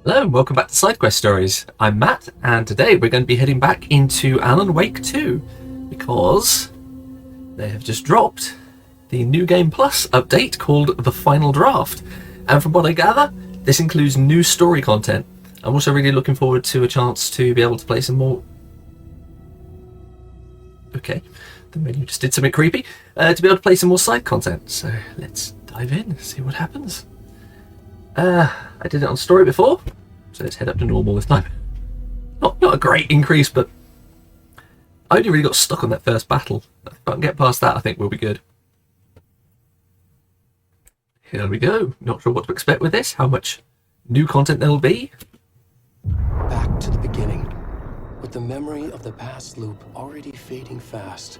Hello and welcome back to SideQuest Stories. I'm Matt, and today we're going to be heading back into Alan Wake 2 because they have just dropped the New Game Plus update called The Final Draft. And from what I gather, this includes new story content. I'm also really looking forward to a chance to be able to play some more... Okay, the menu just did something creepy. To be able to play some more side content. So let's dive in and see what happens. I did it on story before, so let's head up to normal this time. Not a great increase, but I only really got stuck on that first battle. If I can get past that, I think we'll be good. Here we go. Not sure what to expect with this, how much new content there will be. Back to the beginning, with the memory of the past loop already fading fast.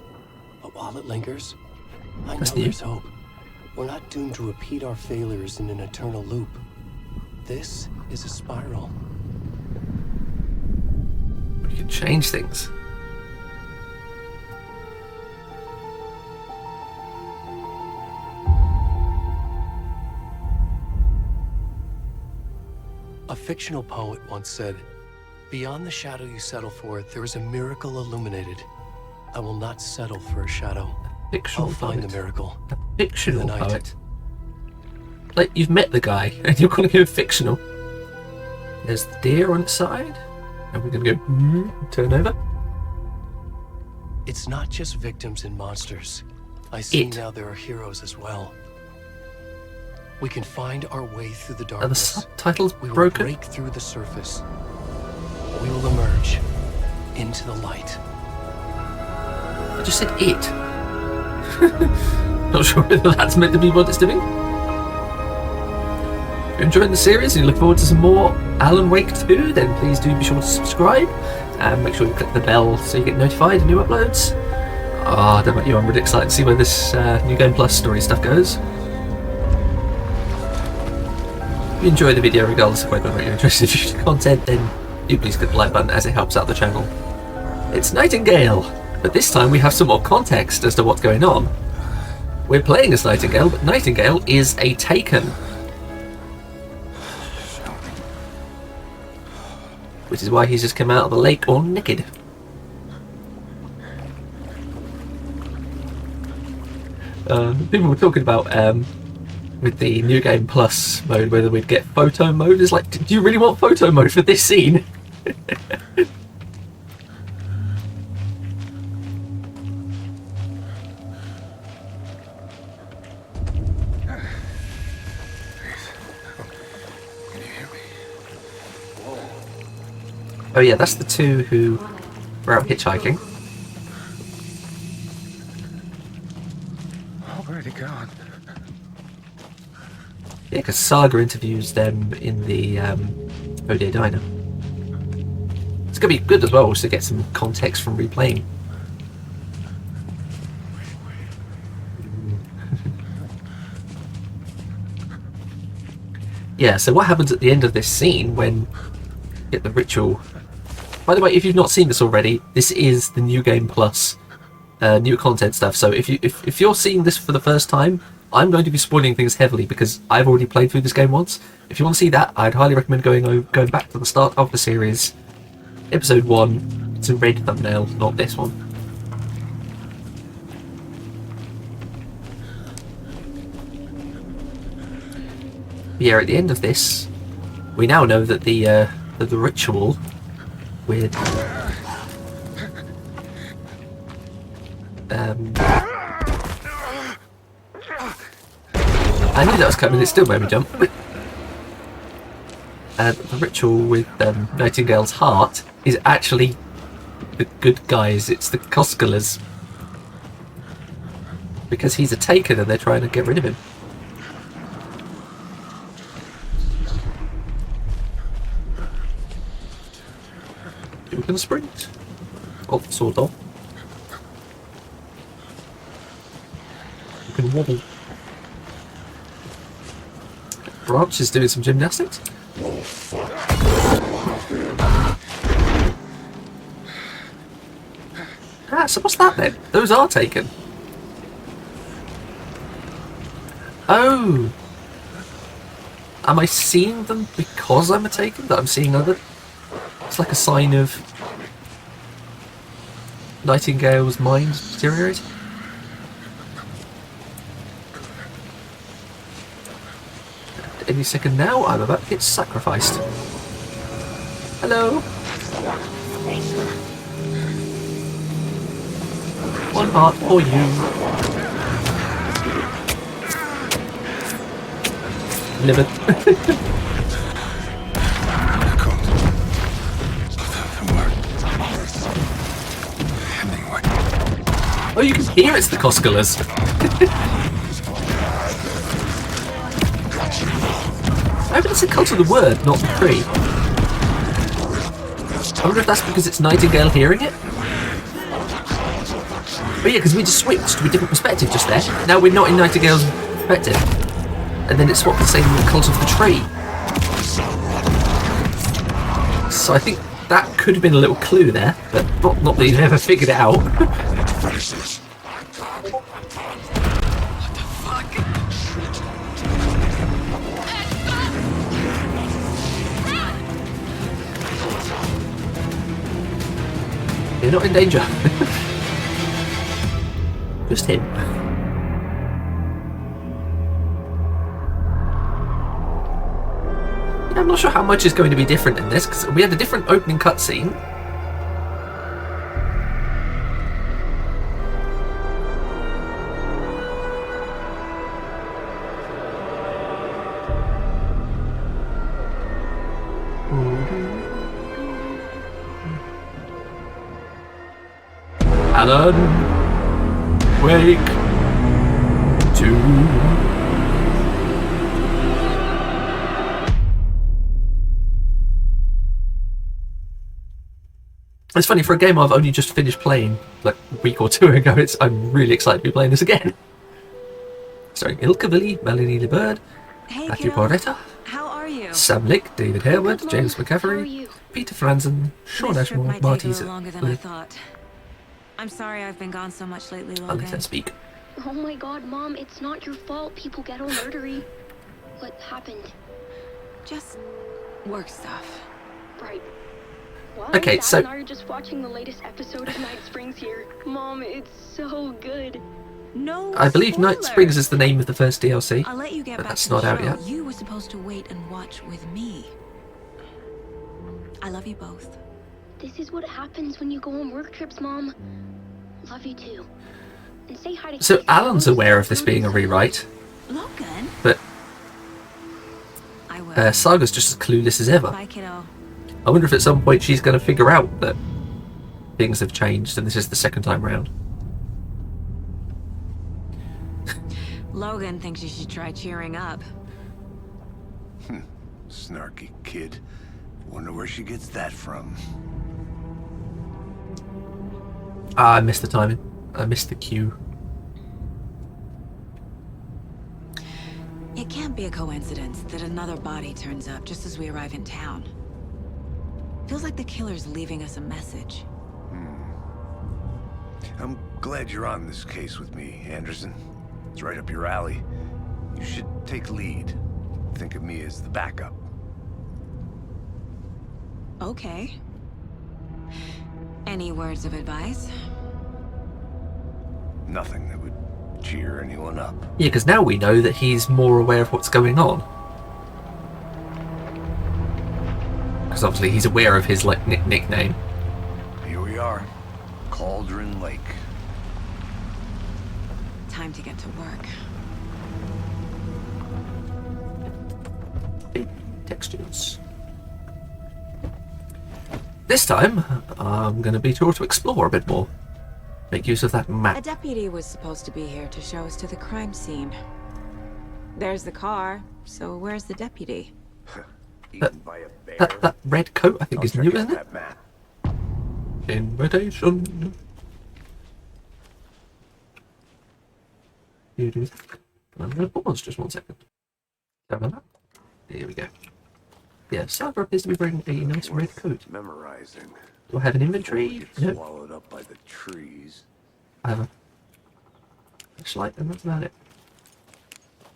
But while it lingers, I know there's hope. We're not doomed to repeat our failures in an eternal loop. This is a spiral. We can change things. A fictional poet once said, "Beyond the shadow you settle for, there is a miracle illuminated. I will not settle for a shadow. Fictional I'll find poet. the miracle." A fictional in the night. poet. Like, you've met the guy, and you're calling him fictional. There's the deer on its side, and we're going to go turn over. It's not just victims and monsters. I see It. now there are heroes as well. We can find our way through the Are the darkness. subtitles We will broken? break through the surface. We will emerge into the light. I just said it. Not sure whether that's meant to be what it's doing. If you're enjoying the series and you look forward to some more Alan Wake 2, then please do be sure to subscribe and make sure you click the bell so you get notified of new uploads. I don't know about you, I'm really excited to see where this New Game Plus story stuff goes. If you enjoy the video regardless of whether or not you're interested in future content, then do please click the like button as it helps out the channel. It's Nightingale, but this time we have some more context as to what's going on. We're playing as Nightingale, but Nightingale is a Taken. Which is why he's just come out of the lake all naked. People were talking about with the New Game Plus mode whether we'd get photo mode. It's like, do you really want photo mode for this scene? Oh yeah, that's the two who were out hitchhiking. Already gone. Yeah, because Saga interviews them in the O'Day Diner. It's going to be good as well to get some context from replaying. Yeah, so what happens at the end of this scene when you get the ritual? By the way, if you've not seen this already, this is the New Game Plus new content stuff. So if you're seeing this for the first time, I'm going to be spoiling things heavily because I've already played through this game once. If you want to see that, I'd highly recommend going back to the start of the series, episode 1. It's a red thumbnail, not this one. Yeah, at the end of this, we now know that the ritual with I knew that was coming. It still made me jump. The ritual with Nightingale's heart is actually the good guys. It's the Koskalas. Because he's a Taken and they're trying to get rid of him. You can sprint. Oh, sort of. You can wobble. Branch is doing some gymnastics. Ah, so what's that then? Those are Taken. Oh. Am I seeing them because I'm a taken? That I'm seeing other... It's like a sign of Nightingale's mind deteriorating? Any second now, I'm about to get sacrificed. Hello? One heart for you. Liver. Oh, you can hear it's the Cosculars. I hope it's a cult of the word, not the tree. I wonder if that's because it's Nightingale hearing it? But yeah, because we just switched to a different perspective just there. Now we're not in Nightingale's perspective. And then it swapped to saying the cult of the tree. So I think that could have been a little clue there, but not that you've ever figured it out. You're not in danger. Just him. Yeah, I'm not sure how much is going to be different in this, because we had a different opening cutscene. Alan, wake to... It's funny, for a game I've only just finished playing like a week or two ago, I'm really excited to be playing this again. Starring Ilka Villi, Melanie LeBird, Matthew Porretta, how are you? Sam Lick, David Harewood, Mom. James How are McCaffrey, you? Peter Franzen, Sean This trip Ashmore, might Marty take a little longer than I thought. I'm sorry I've been gone so much lately, I'll let her Logan. speak. Oh my god, Mom, it's not your fault people get all murdery. What happened? Just work stuff. Right. Well, Okay, Dad so- and I are just watching the latest episode of Night Springs here. Mom, it's so good. No. I believe Night spoilers. Springs is the name of the first DLC. I'll let you get But back that's to the not out show. yet. You were supposed to wait and watch with me. I love you both. This is what happens when you go on work trips, Mom. Love you too. And say hi to So Casey. Alan's aware of this being a rewrite, Logan. but I will. Saga's just as clueless as ever. Bye, kiddo. I wonder if at some point she's going to figure out that things have changed and this is the second time round. Logan thinks you should try cheering up. Snarky kid. Wonder where she gets that from. Ah, I missed the timing. I missed the cue. It can't be a coincidence that another body turns up just as we arrive in town. Feels like the killer's leaving us a message. I'm glad you're on this case with me, Anderson. It's right up your alley. You should take lead. Think of me as the backup. Okay. Any words of advice? Nothing that would cheer anyone up. Yeah, because now we know that he's more aware of what's going on. Because obviously he's aware of his like nickname. Here we are. Cauldron Lake. Time to get to work. Big textures. This time, I'm going to be taught to explore a bit more. Make use of that A map. deputy was supposed to be here to show us to the crime scene. There's the car, so where's the deputy? Eaten by a bear. That red coat, I think, I'll is check new, out isn't it? that map. Invitation. You do that. I'm going to pause just 1 second. Have a map. Here we go. Yeah, Saga appears to be wearing a nice red coat. Memorizing. Do I have an Before we inventory? get No. swallowed up by the trees. I have a flashlight, and that's about it.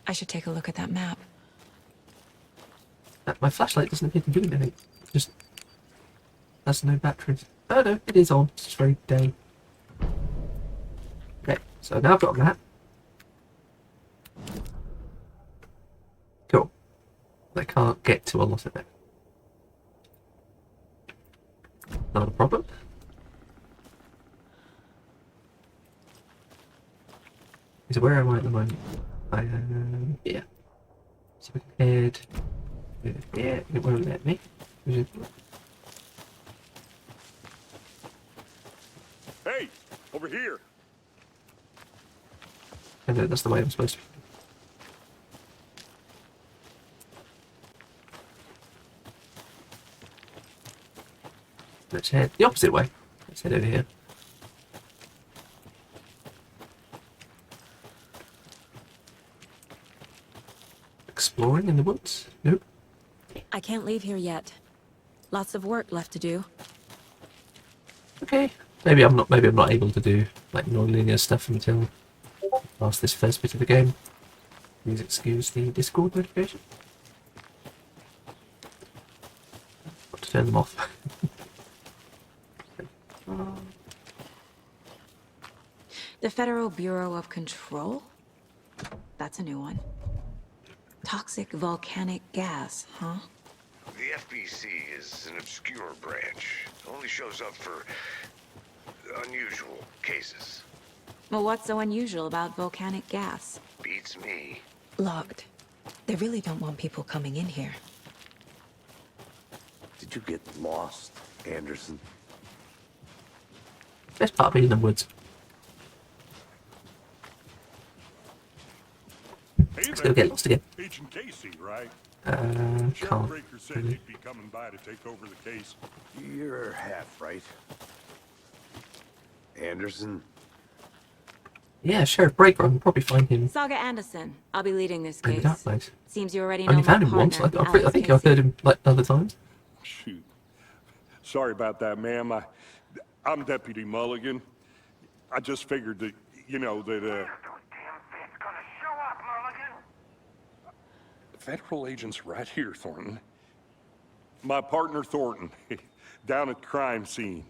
I should take a look at that map. My flashlight doesn't appear to be doing anything. Just has no batteries. Oh no, it is on. It's very day. Okay, so now I've got a map. Cool. I can't get to a lot of it. Not a problem. So where am I at the moment? I am here. So we can head here. It won't let me. Hey, over here. And that's the way I'm supposed to. Let's head the opposite way. Let's head over here. Exploring in the woods? Nope. I can't leave here yet. Lots of work left to do. Okay. Maybe I'm not able to do like non-linear stuff until past this first bit of the game. Please excuse the Discord notification. Got to turn them off. The Federal Bureau of Control? That's a new one. Toxic volcanic gas, huh? The FBC is an obscure branch. Only shows up for unusual cases. Well, what's so unusual about volcanic gas? Beats me. Locked. They really don't want people coming in here. Did you get lost, Anderson? Best part of being in the woods. Hey Let's go get lost again. Agent Casey, right? Can't. Sheriff Breaker said Really. he'd be coming by to take over the case. You're half right. Anderson? Yeah, Sheriff Breaker. I can probably find him Saga Anderson. I'll be leading this in the case. dark place. Seems you already I know only my found him partner, once. I Alex think I've Casey. heard him like other times. Shoot. Sorry about that, ma'am. I'm Deputy Mulligan. I just figured that, that, Federal agents right here, Thornton. My partner, Thornton, down at the crime scene.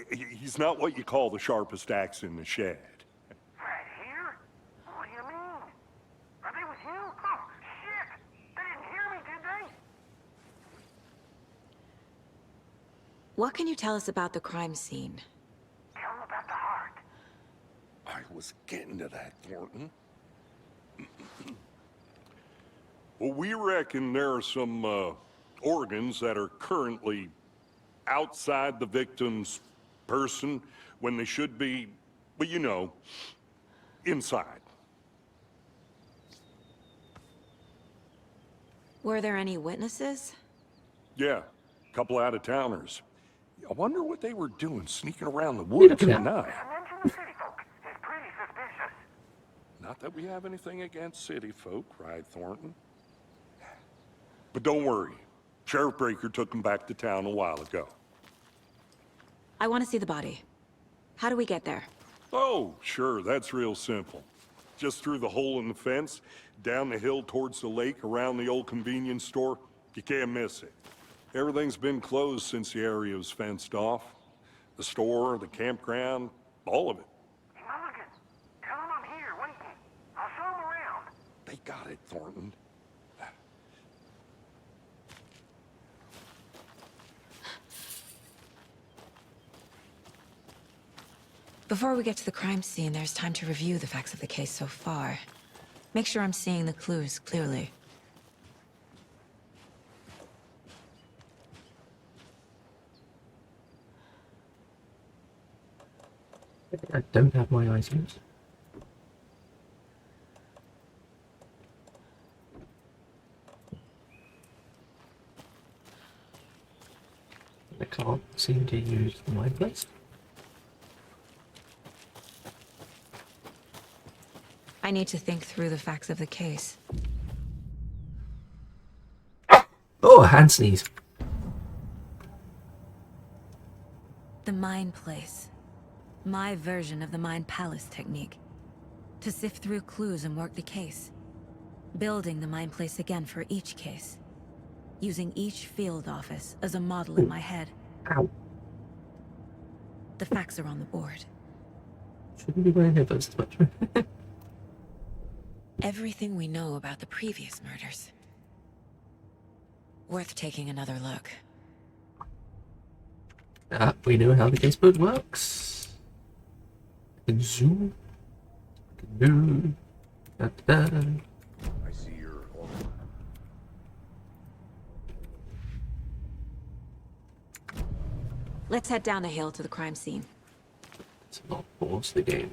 He's not what you call the sharpest axe in the shed. Right here? What do you mean? Are they with you? Oh, shit! They didn't hear me, did they? What can you tell us about the crime scene? Tell them about the heart. I was getting to that, Thornton. Well, we reckon there are some organs that are currently outside the victim's person when they should be, well, inside. Were there any witnesses? Yeah, a couple out-of-towners. I wonder what they were doing sneaking around the you woods looking at at? night. Mention the city folk. It's pretty suspicious. Not that we have anything against city folk, right, Thornton? But don't worry. Sheriff Breaker took him back to town a while ago. I want to see the body. How do we get there? Oh, sure, that's real simple. Just through the hole in the fence, down the hill towards the lake, around the old convenience store. You can't miss it. Everything's been closed since the area was fenced off. The store, the campground, all of it. Hey, Mulligan, tell them I'm here, waiting. I'll show them around. They got it, Thornton. Before we get to the crime scene, there's time to review the facts of the case so far. Make sure I'm seeing the clues clearly. I don't have my items. I can't seem to use my place. I need to think through the facts of the case. Oh, a hand sneeze. The Mind Place. My version of the Mind Palace technique. To sift through clues and work the case. Building the Mind Place again for each case. using each field office as a model in my head. Ow. The facts are on the board. Shouldn't be wearing headphones as much. Everything we know about the previous murders. Worth taking another look. We know how the caseboard works. I can zoom. I can move. Da-da-da. I see you're all... Let's head down the hill to the crime scene. Let's not pause the game.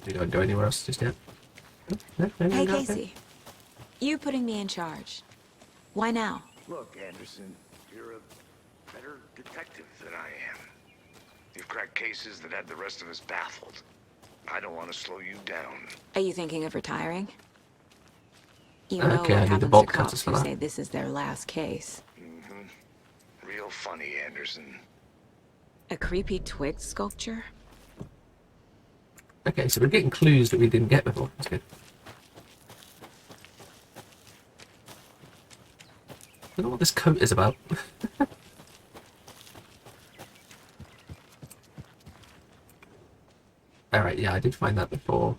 We don't go anywhere else just yet. No, Hey, no. Casey. You putting me in charge. Why now? Look, Anderson, you're a better detective than I am. You've cracked cases that had the rest of us baffled. I don't want to slow you down. Are you thinking of retiring? You Okay, know what I need the happens to bolt cops cutters for who that. say this is their last case. Real funny, Anderson. A creepy twig sculpture? Okay, so we're getting clues that we didn't get before. That's good. I don't know what this coat is about. Alright, yeah, I did find that before.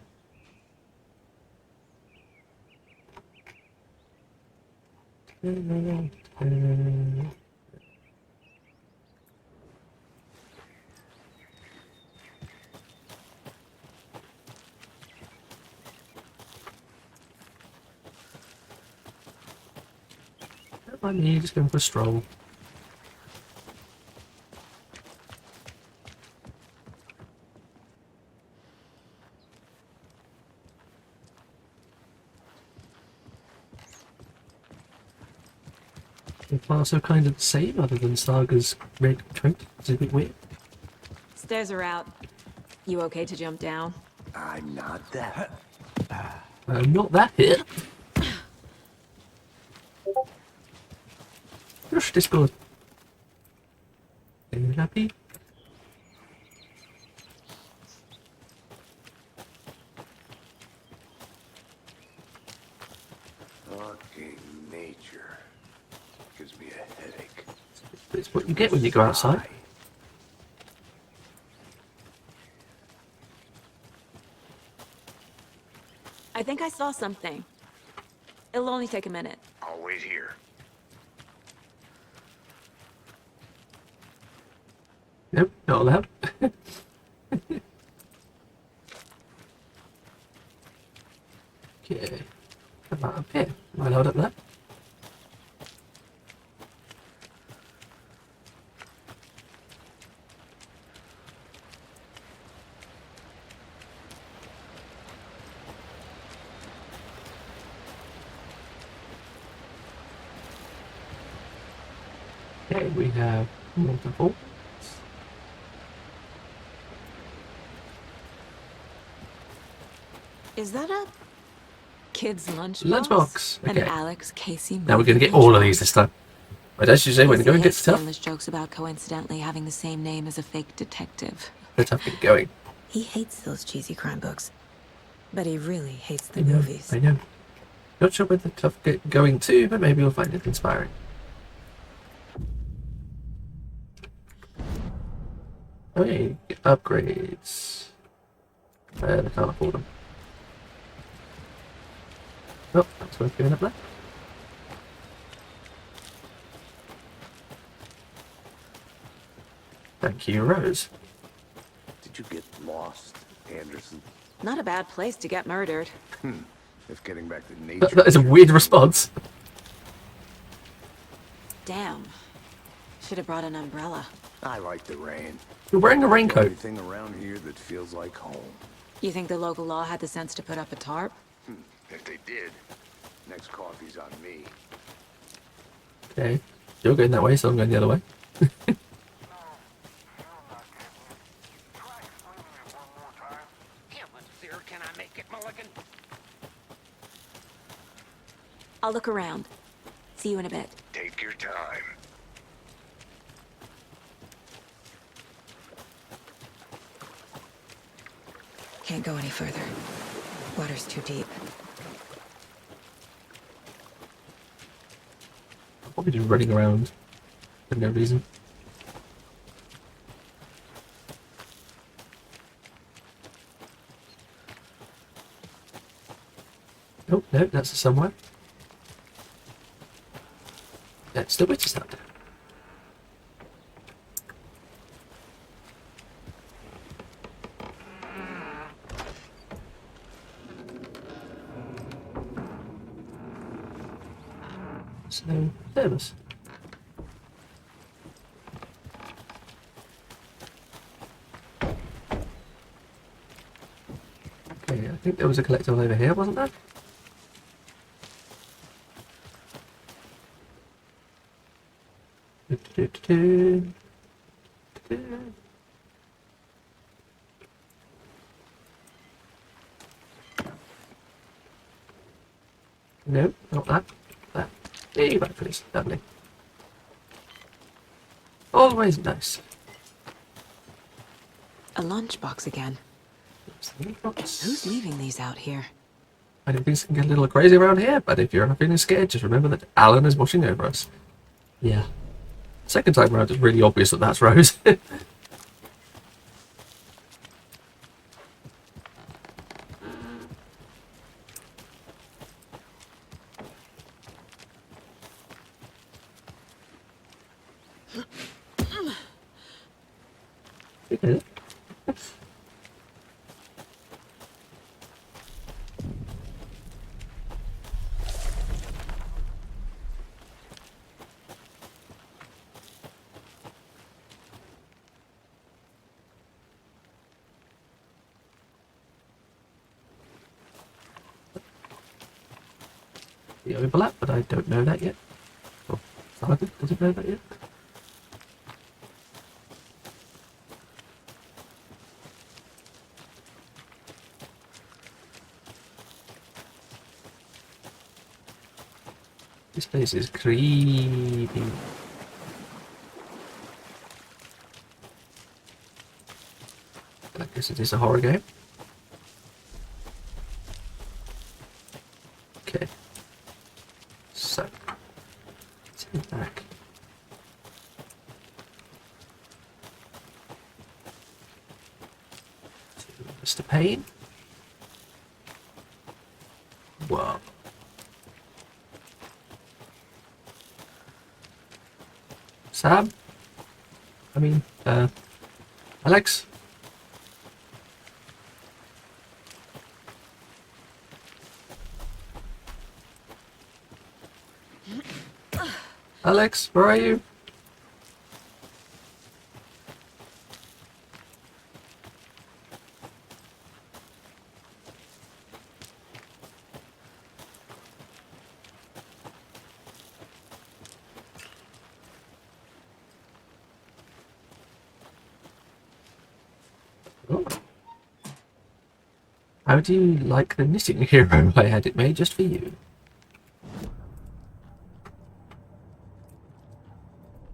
Don't mind me, just going for a stroll. The class are kind of the same, other than Saga's red coat. It's a bit weird. Stairs are out. You okay to jump down? I'm not that. Not that here. Gosh, Discord. Are you happy? Fucking nature. Gives me a headache. It's what you get when you go outside. I think I saw something. It'll only take a minute. I'll wait here. Nope, not allowed. Okay. Come on up here. Am I allowed up there? Okay, we have multiple. Is that a kid's lunchbox? Lunchbox, An okay. Alex Casey Now we're going to get movie all of lunchbox. these this time. But as you say, when the Casey going gets hates tough, scandalous jokes about coincidentally having the same name as a fake detective. the tough get going. He hates those cheesy crime books, but he really hates the I know, movies. I know. Not sure where the tough get going to, but maybe we'll find it inspiring. Okay, upgrades. I can't afford them. Oh, that's worth going up there. Thank you, Rose. Did you get lost, Anderson? Not a bad place to get murdered. If getting back to nature... That is a weird response. Damn. Should have brought an umbrella. I like the rain. You're wearing a raincoat. Anything around here that feels like home. You think the local law had the sense to put up a tarp? If they did, next coffee's on me. Okay. You're going that way, so I'm going the other way. Can I make it, Mulligan? I'll look around. See you in a bit. Take your time. Can't go any further. Water's too deep. Probably just running around for no reason. Oh, no, that's somewhere. That's the witch's hut. So, thermos. Okay, I think there was a collectible over here, wasn't there? No, not that. That. Hey, back please. Lovely. Always nice. A lunchbox again. Who's leaving these out here? I know things can get a little crazy around here, but if you're not feeling scared, just remember that Alan is watching over us. Yeah. Second time around, it's really obvious that that's Rose. Okay. The overlap, but I don't know that yet. Or Sergeant doesn't know that yet. This place is creepy. I guess it is a horror game. Okay. So, let's head back. To Mr. Payne. Whoa. Sam? I mean, Alex? Alex, where are you? Oh. How do you like the knitting hero I had it made just for you?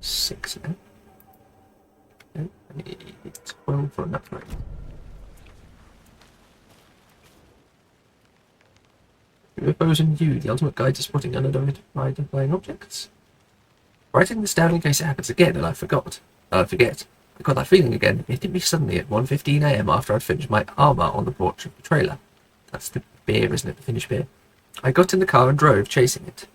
6 now. Okay, I need 12 for an upgrade. UFOs and you, the ultimate guide to spotting unidentified flying objects. Writing this down in case it happens again and I forget. I got that feeling again. It hit me suddenly at 1:15 AM after I'd finished my armor on the porch of the trailer. That's the beer, isn't it? The finished beer. I got in the car and drove, chasing it.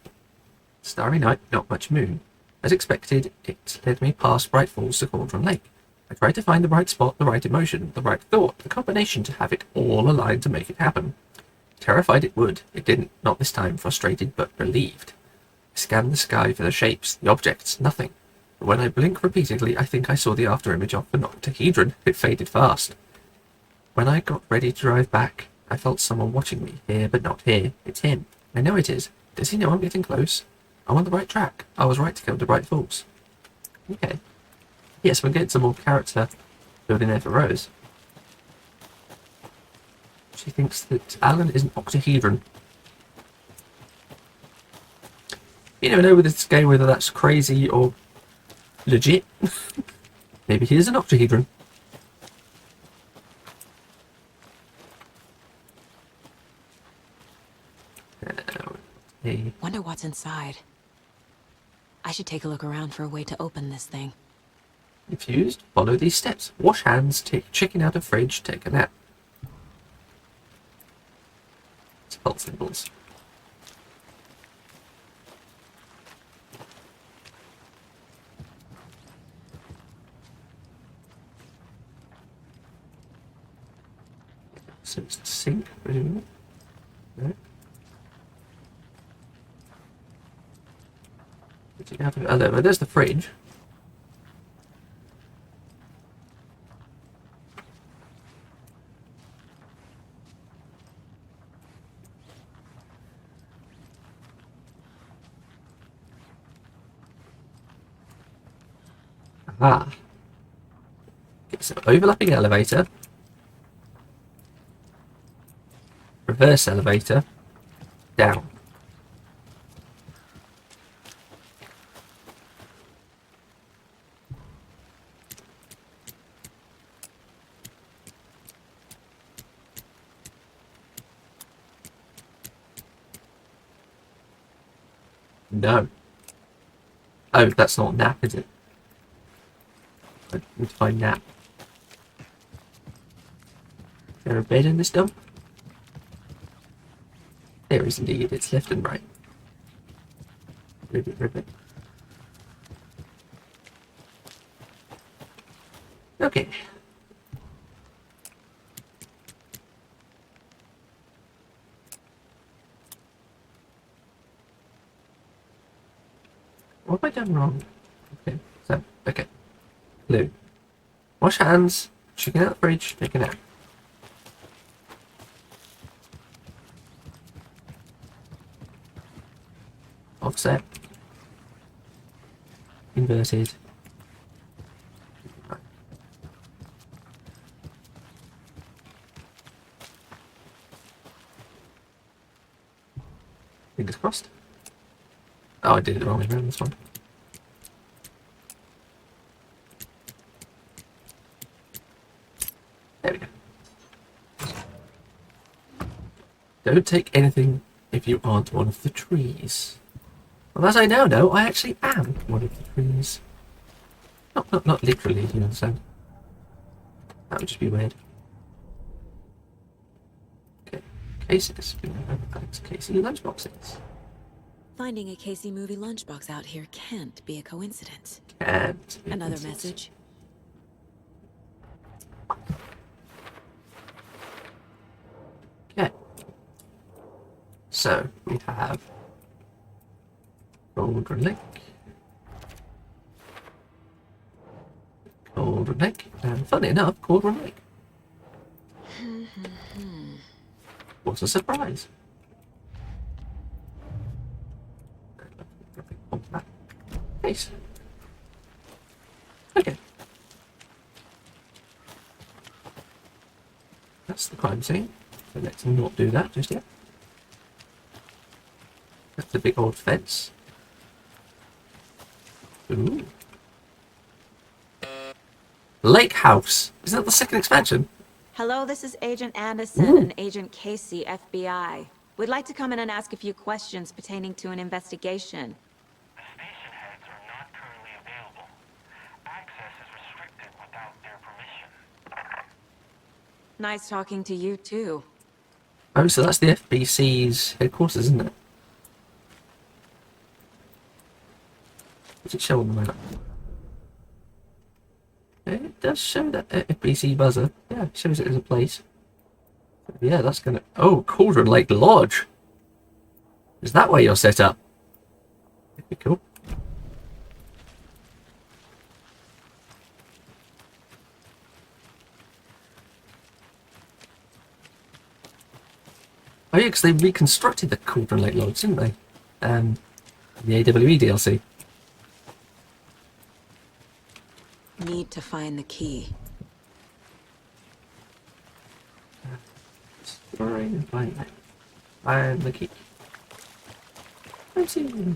Starry night, not much moon. As expected, it led me past Bright Falls to Cauldron Lake. I tried to find the right spot, the right emotion, the right thought, the combination to have it all aligned to make it happen. Terrified it would. It didn't, not this time, frustrated but relieved. I scanned the sky for the shapes, the objects, nothing. But when I blinked repeatedly, I think I saw the afterimage of the octahedron. It faded fast. When I got ready to drive back, I felt someone watching me, here but not here. It's him. I know it is. Does he know I'm getting close? I'm on the right track. I was right to come to Bright Falls. Okay. Yes, we're getting some more character building there for Rose. She thinks that Alan is an octahedron. You never know with this game whether that's crazy or legit. Maybe he is an octahedron. Wonder what's inside. I should take a look around for a way to open this thing. Confused? Follow these steps. Wash hands, take chicken out of fridge, take a nap. Spell symbols. So it's the sink, presumably. No. Oh, there's the fridge. Aha. Okay, so overlapping elevator. Reverse elevator. Down. No. Oh, that's not nap, is it? I need to find nap. Is there a bed in this dump? There is indeed. It's left and right. Ribbit, ribbit. Okay. What have I done wrong? Okay, so, okay. Blue. Wash hands, chicken out the fridge, take a nap. Offset. Inverted. Fingers crossed. Oh, I did it the wrong way around this one. There we go. Don't take anything if you aren't one of the trees. Well, as I now know, I actually am one of the trees. Not literally, you understand. That would just be weird. Okay, cases. Casey lunchboxes. Finding a Casey movie lunchbox out here can't be a coincidence. And Another message. Okay. So we have Cauldron Lake. Cauldron Lake. And funny enough, Cauldron Lake. What's a surprise? Nice. Okay. That's the crime scene. So let's not do that just yet. That's the big old fence. Ooh. Lake House. Is that the second expansion? Hello, this is Agent Anderson and Agent Casey, FBI. We'd like to come in and ask a few questions pertaining to an investigation. The station heads are not currently available. Access is restricted without their permission. Nice talking to you, too. Oh, so that's the FBC's headquarters, isn't it? Does it show on the map? It does show that FBC buzzer. Yeah, it shows it as a place. Yeah, that's gonna... Oh, Cauldron Lake Lodge! Is that where you're set up? That'd be cool. Oh yeah, because they reconstructed the Cauldron Lake Lodge, didn't they? The AWE DLC. Need to find the key. Find the key. Let's see.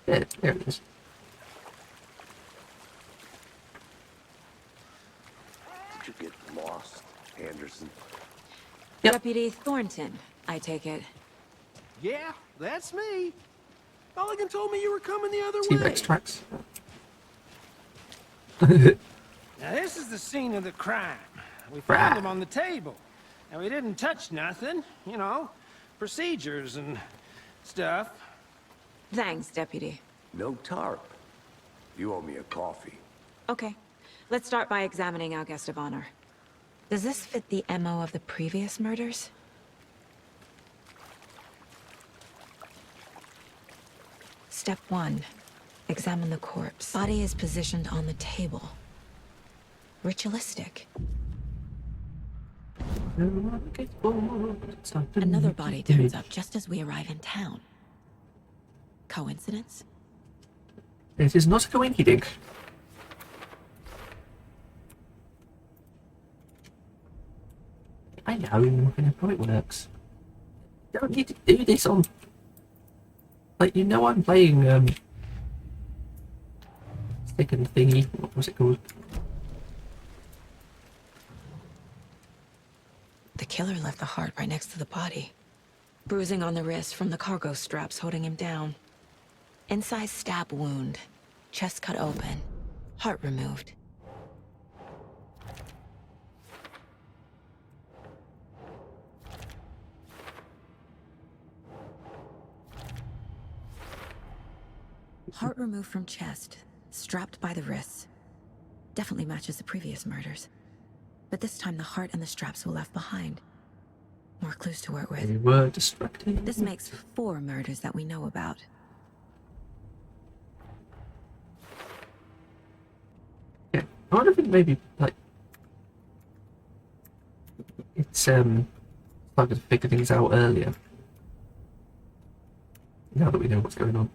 Yeah, there it is. Did you get lost, Anderson? Yep. Deputy Thornton, I take it. Yeah, that's me. Mulligan told me you were coming the other way. T-Rex tracks. Now this is the scene of the crime. We found him on the table. And we didn't touch nothing, you know, procedures and stuff. Thanks, Deputy. No tarp. You owe me a coffee. Okay, let's start by examining our guest of honor. Does this fit the MO of the previous murders? Step 1. Examine the corpse. Body is positioned on the table. Ritualistic. Another body turns up just as we arrive in town. Coincidence? It is not a coincidence. I know how it works. You don't need to do this on... Like, you know I'm playing, second thingy. What was it called? The killer left the heart right next to the body. Bruising on the wrist from the cargo straps holding him down. Incised stab wound. Chest cut open. Heart removed. Heart removed from chest. Strapped by the wrists. Definitely matches the previous murders. But this time the heart and the straps were left behind. More clues to work with. We were distracted. This makes 4 murders that we know about. Yeah, I wonder if it maybe, like... It's, I could figure things out earlier. Now that we know what's going on.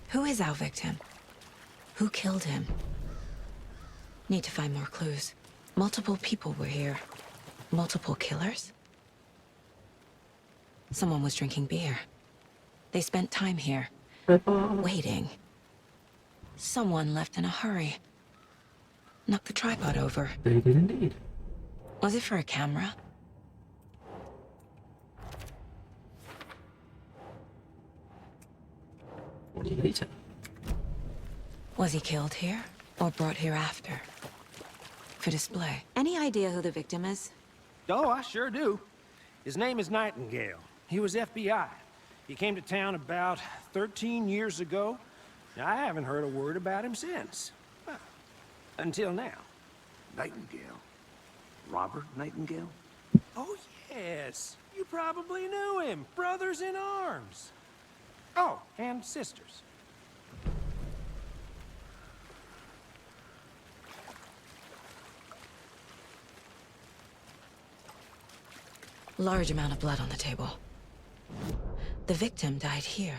Who is our victim? Who killed him? Need to find more clues. Multiple people were here. Multiple killers? Someone was drinking beer. They spent time here. Waiting. Someone left in a hurry. Knocked the tripod over. They did indeed. Was it for a camera? Later. Was he killed here? Or brought here after? For display. Any idea who the victim is? Oh, I sure do. His name is Nightingale. He was FBI. He came to town about 13 years ago. Now, I haven't heard a word about him since. Well, until now. Nightingale? Robert Nightingale? Oh, yes. You probably knew him. Brothers in arms. Oh, and sisters. Large amount of blood on the table. The victim died here.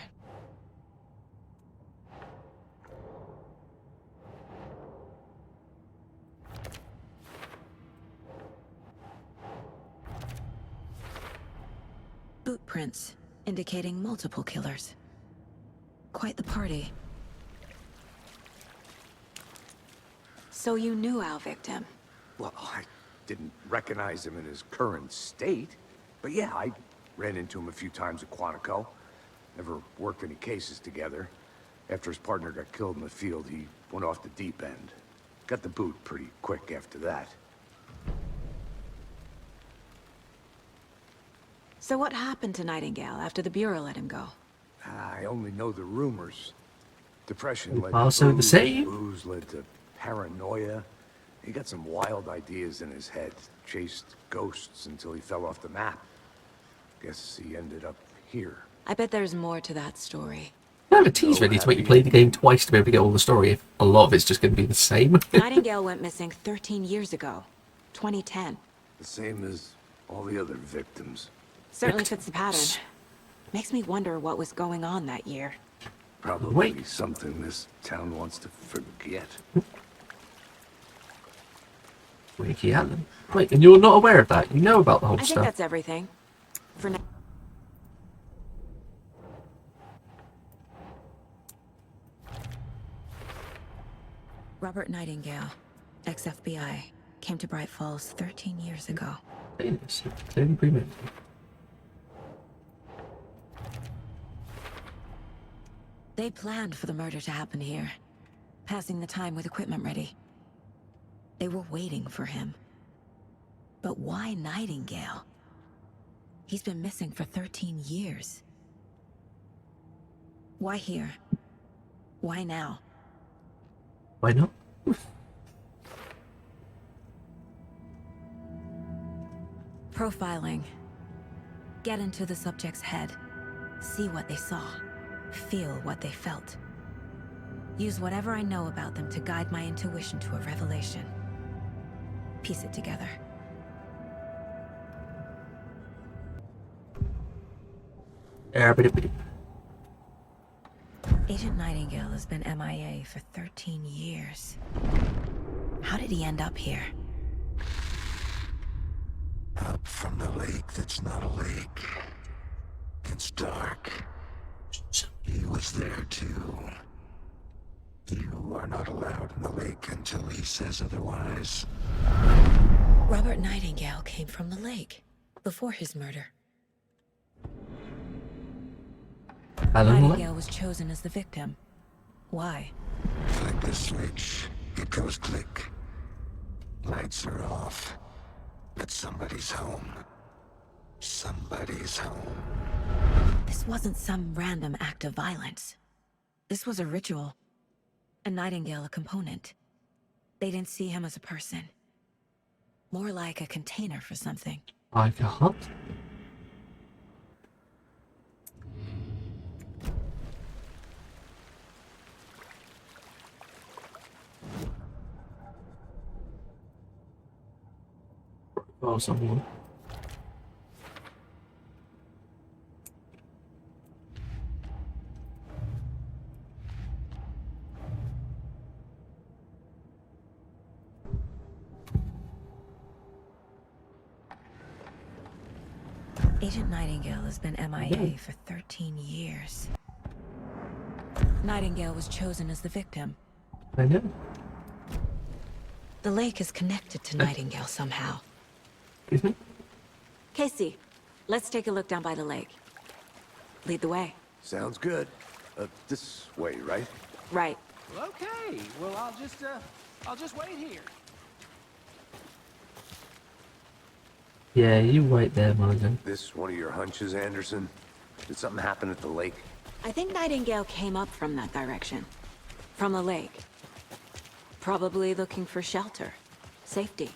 Boot prints indicating multiple killers. Quite the party. So you knew our victim? Well, I didn't recognize him in his current state. But yeah, I ran into him a few times at Quantico. Never worked any cases together. After his partner got killed in the field, he went off the deep end. Got the boot pretty quick after that. So what happened to Nightingale after the Bureau let him go? I only know the rumors. Depression led Also to the booze, same. booze led to paranoia. He got some wild ideas in his head. Chased ghosts until he fell off the map. Guess he ended up here. I bet there's more to that story. I have a tease ready to make you play the game twice to be able to get all the story. If a lot of it's just going to be the same. Nightingale went missing 13 years ago. 2010. The same as all the other victims. Certainly fits the pattern. Makes me wonder what was going on that year. Probably Wait. something this town wants to forget. Wakey Allen. Wait, and you're not aware of that? You know about the whole I think stuff? that's everything. For now. Robert Nightingale, ex-FBI, came to Bright Falls 13 years ago. Clearly premeditated. They planned for the murder to happen here, passing the time with equipment ready. They were waiting for him. But why Nightingale? He's been missing for 13 years. Why here? Why now? Why not? Profiling. Get into the subject's head. See what they saw. Feel what they felt. Use whatever I know about them to guide my intuition to a revelation. Piece it together. Agent Nightingale has been MIA for 13 years. How did he end up here? Up from the lake that's not a lake. It's dark. He was there too. You are not allowed in the lake until he says otherwise. Robert Nightingale came from the lake, before his murder. Nightingale was chosen as the victim. Why? Flick the switch. It goes click. Lights are off. But somebody's home. Somebody's home. This wasn't some random act of violence. This was a ritual. A Nightingale a component. They didn't see him as a person. More like a container for something. I can't. Oh, someone. Agent Nightingale has been MIA for 13 years. Nightingale was chosen as the victim. I know. The lake is connected to Nightingale somehow. Excuse me? Casey, let's take a look down by the lake. Lead the way. Sounds good. This way, right? Right. Okay, well, I'll just wait here. Yeah, you wait there, Morgan. This one of your hunches, Anderson? Did something happen at the lake? I think Nightingale came up from that direction. From the lake. Probably looking for shelter. Safety.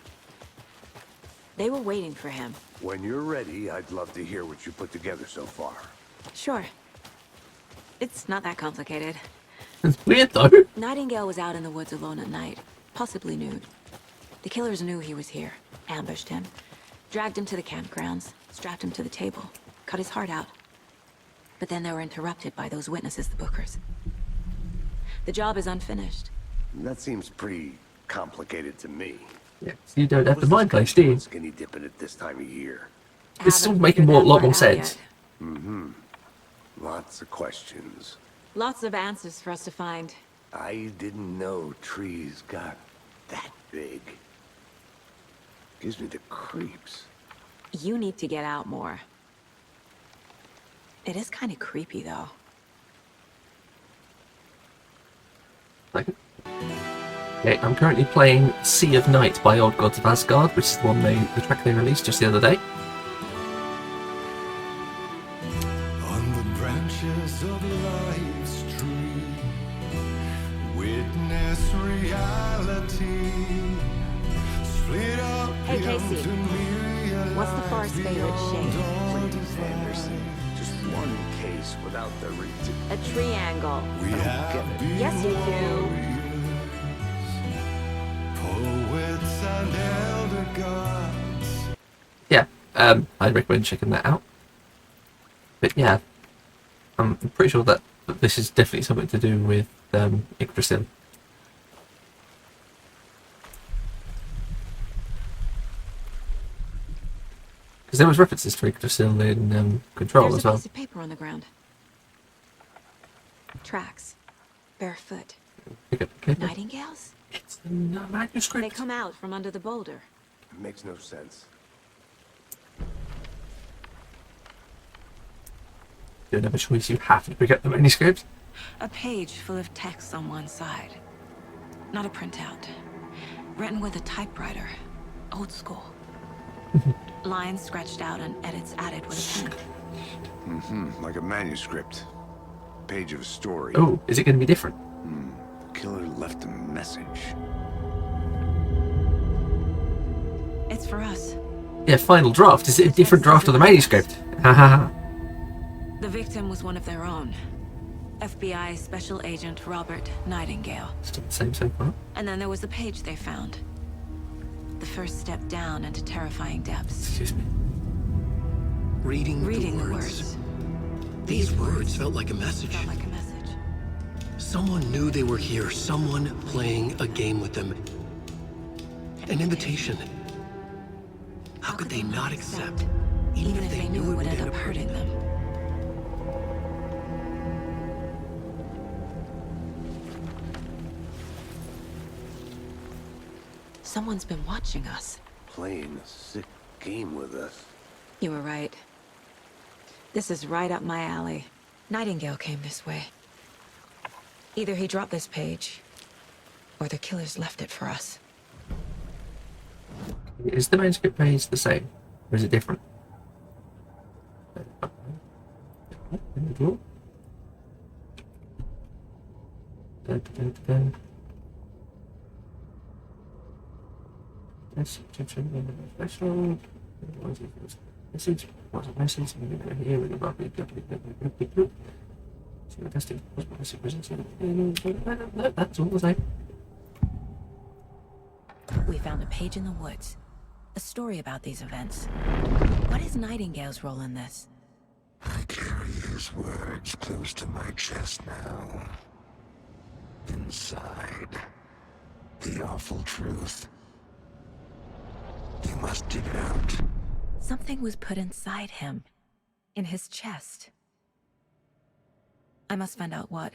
They were waiting for him. When you're ready, I'd love to hear what you put together so far. Sure. It's not that complicated. It's weird, though. Nightingale was out in the woods alone at night, possibly nude. The killers knew he was here, ambushed him, dragged him to the campgrounds, strapped him to the table, cut his heart out. But then they were interrupted by those witnesses, the Bookers. The job is unfinished. That seems pretty complicated to me. Yeah, you don't have the mind place, do you? Skinny dipping at this time of year. This is all Haven't making figured a lot that more part out sense. yet. Mm-hmm. Lots of questions. Lots of answers for us to find. I didn't know trees got that big. Gives me the creeps. You need to get out more. It is kind of creepy, though. Okay, I'm currently playing Sea of Night by Old Gods of Asgard, which is the track they released just the other day. On the branches of life's tree, witness reality. Split up. Hey, Casey. What's the forest's favorite shade? Please, Anderson. Just one case without the reason. A triangle. We have been Yes, you do. poets and elder gods. Yeah, I recommend checking that out. But yeah, I'm pretty sure that this is definitely something to do with Yggdrasil. Because there was references to Yggdrasil in Control There's as a well. piece of paper on the ground. Tracks. Barefoot. Pick up the paper. Nightingales? It's in the They manuscript. come out from under the boulder. It makes no sense. You don't have a choice, you have to pick up the manuscript. A page full of text on one side. Not a printout. Written with a typewriter. Old school. Lines scratched out and edits added with a pen. Like a manuscript. Page of a story. Oh, is it going to be different? Killer left a message. It's for us. Yeah, final draft. Is it a different draft of the manuscript? Ha ha ha. The victim was one of their own. FBI Special Agent Robert Nightingale. Still the same so far. And then there was the page they found. The first step down into terrifying depths. Excuse me. Reading The the words. These words felt like a message. Felt like a message. Someone knew they were here. Someone playing a game with them. An invitation. How could they not accept? Even if they knew it would end up hurting them. Someone's been watching us. Playing a sick game with us. You were right. This is right up my alley. Nightingale came this way. Either he dropped this page, or the killers left it for us. Is the manuscript page the same? Or is it different? Special. Message. What's a message? Here with the that's all the same. We found a page in the woods. A story about these events. What is Nightingale's role in this? I carry his words close to my chest now. Inside, the awful truth. You must dig it out. Something was put inside him. In his chest. I must find out what.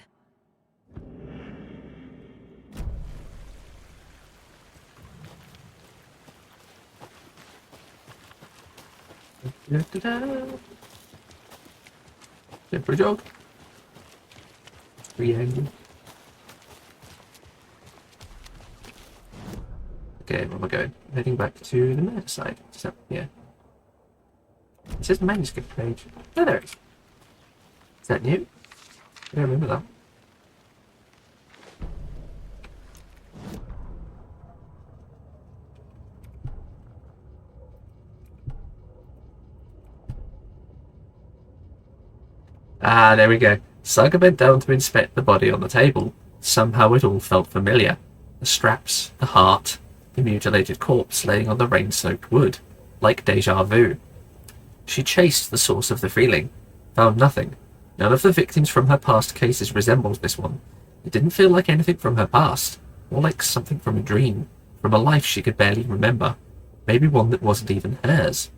Time for a jog. Reangle. Okay, where am I going? Heading back to the meta side. So, yeah. It says manuscript page. Oh, there it is. Is that new? I don't remember that. Ah, there we go. Saga bent down to inspect the body on the table. Somehow it all felt familiar. The straps, the heart, the mutilated corpse laying on the rain-soaked wood. Like deja vu. She chased the source of the feeling. Found nothing. None of the victims from her past cases resembled this one. It didn't feel like anything from her past. More like something from a dream. From a life she could barely remember. Maybe one that wasn't even hers.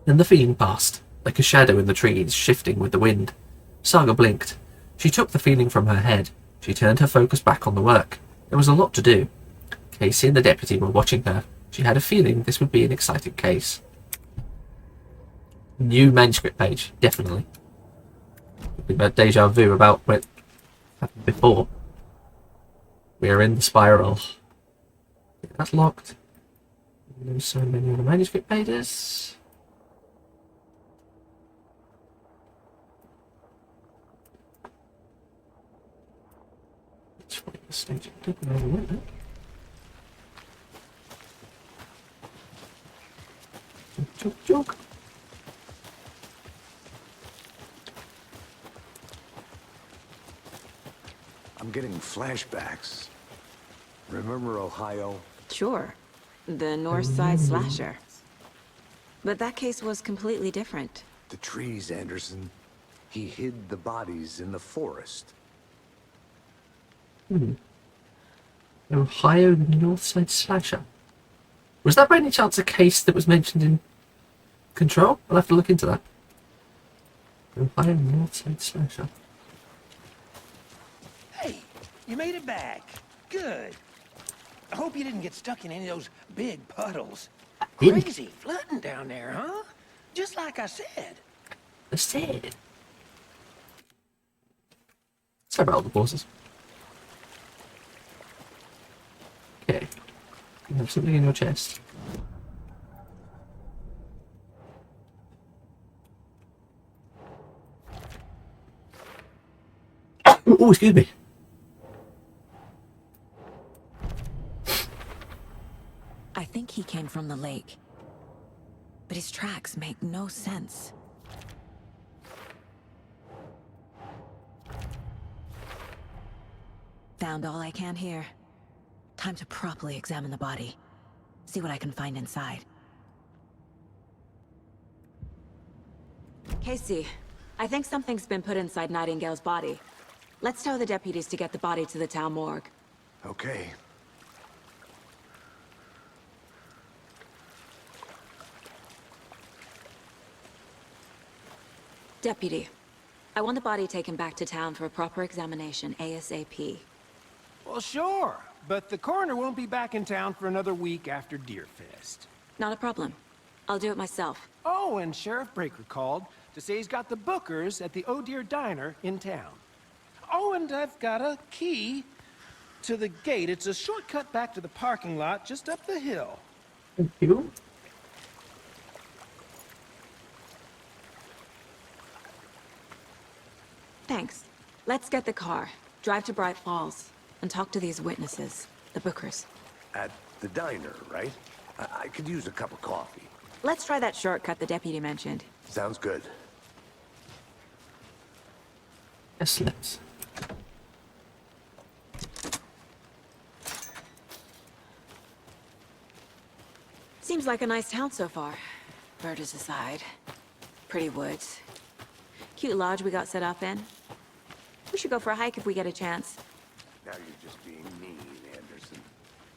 Then the feeling passed. Like a shadow in the trees, shifting with the wind. Saga blinked. She took the feeling from her head. She turned her focus back on the work. There was a lot to do. Casey and the deputy were watching her. She had a feeling this would be an exciting case. New manuscript page, definitely. About deja vu about what happened before. We are in the spiral. That's locked. There's so many other manuscript pages. Let's find the stage. Joke. I'm getting flashbacks. Remember Ohio? Sure. The North Side slasher. But that case was completely different. The trees, Anderson. He hid the bodies in the forest. Ohio Northside Slasher. Was that by any chance a case that was mentioned in Control? I'll have to look into that. Ohio Northside Slasher. Hey, you made it back. Good. I hope you didn't get stuck in any of those big puddles. Didn't. Crazy flooding down there, huh? Just like I said. Sorry about all the pauses. Okay. You have something in your chest. Oh, excuse me. I think he came from the lake. But his tracks make no sense. Found all I can here. Time to properly examine the body. See what I can find inside. Casey, I think something's been put inside Nightingale's body. Let's tell the deputies to get the body to the town morgue. Okay. Deputy, I want the body taken back to town for a proper examination ASAP. Well, sure, but the coroner won't be back in town for another week after Deerfest. Not a problem. I'll do it myself. Oh, and Sheriff Breaker called to say he's got the bookers at the Oh Dear Diner in town. Oh, and I've got a key to the gate. It's a shortcut back to the parking lot just up the hill. Thank you. Thanks. Let's get the car, drive to Bright Falls, and talk to these witnesses, the bookers. At the diner, right? I could use a cup of coffee. Let's try that shortcut the deputy mentioned. Sounds good. Yes, let's. Seems like a nice town so far. Murders aside. Pretty woods. Cute lodge we got set up in. We should go for a hike if we get a chance. Now you're just being mean, Anderson.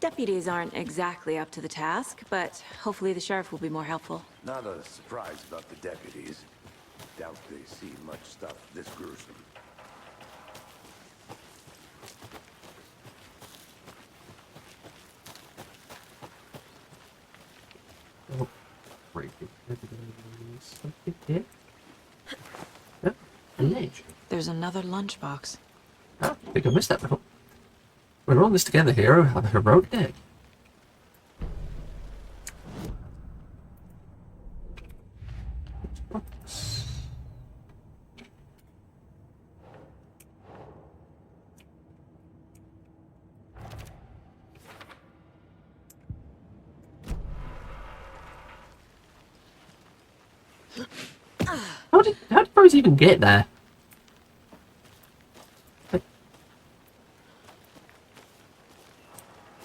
Deputies aren't exactly up to the task, but hopefully the sheriff will be more helpful. Not a surprise about the deputies. Doubt they see much stuff this gruesome. Oh, break it. Something here. Oh, a ledge. There's another lunchbox. Oh, I think I missed that before. We're on this together, hero. Have a heroic day. How did Rose even get there?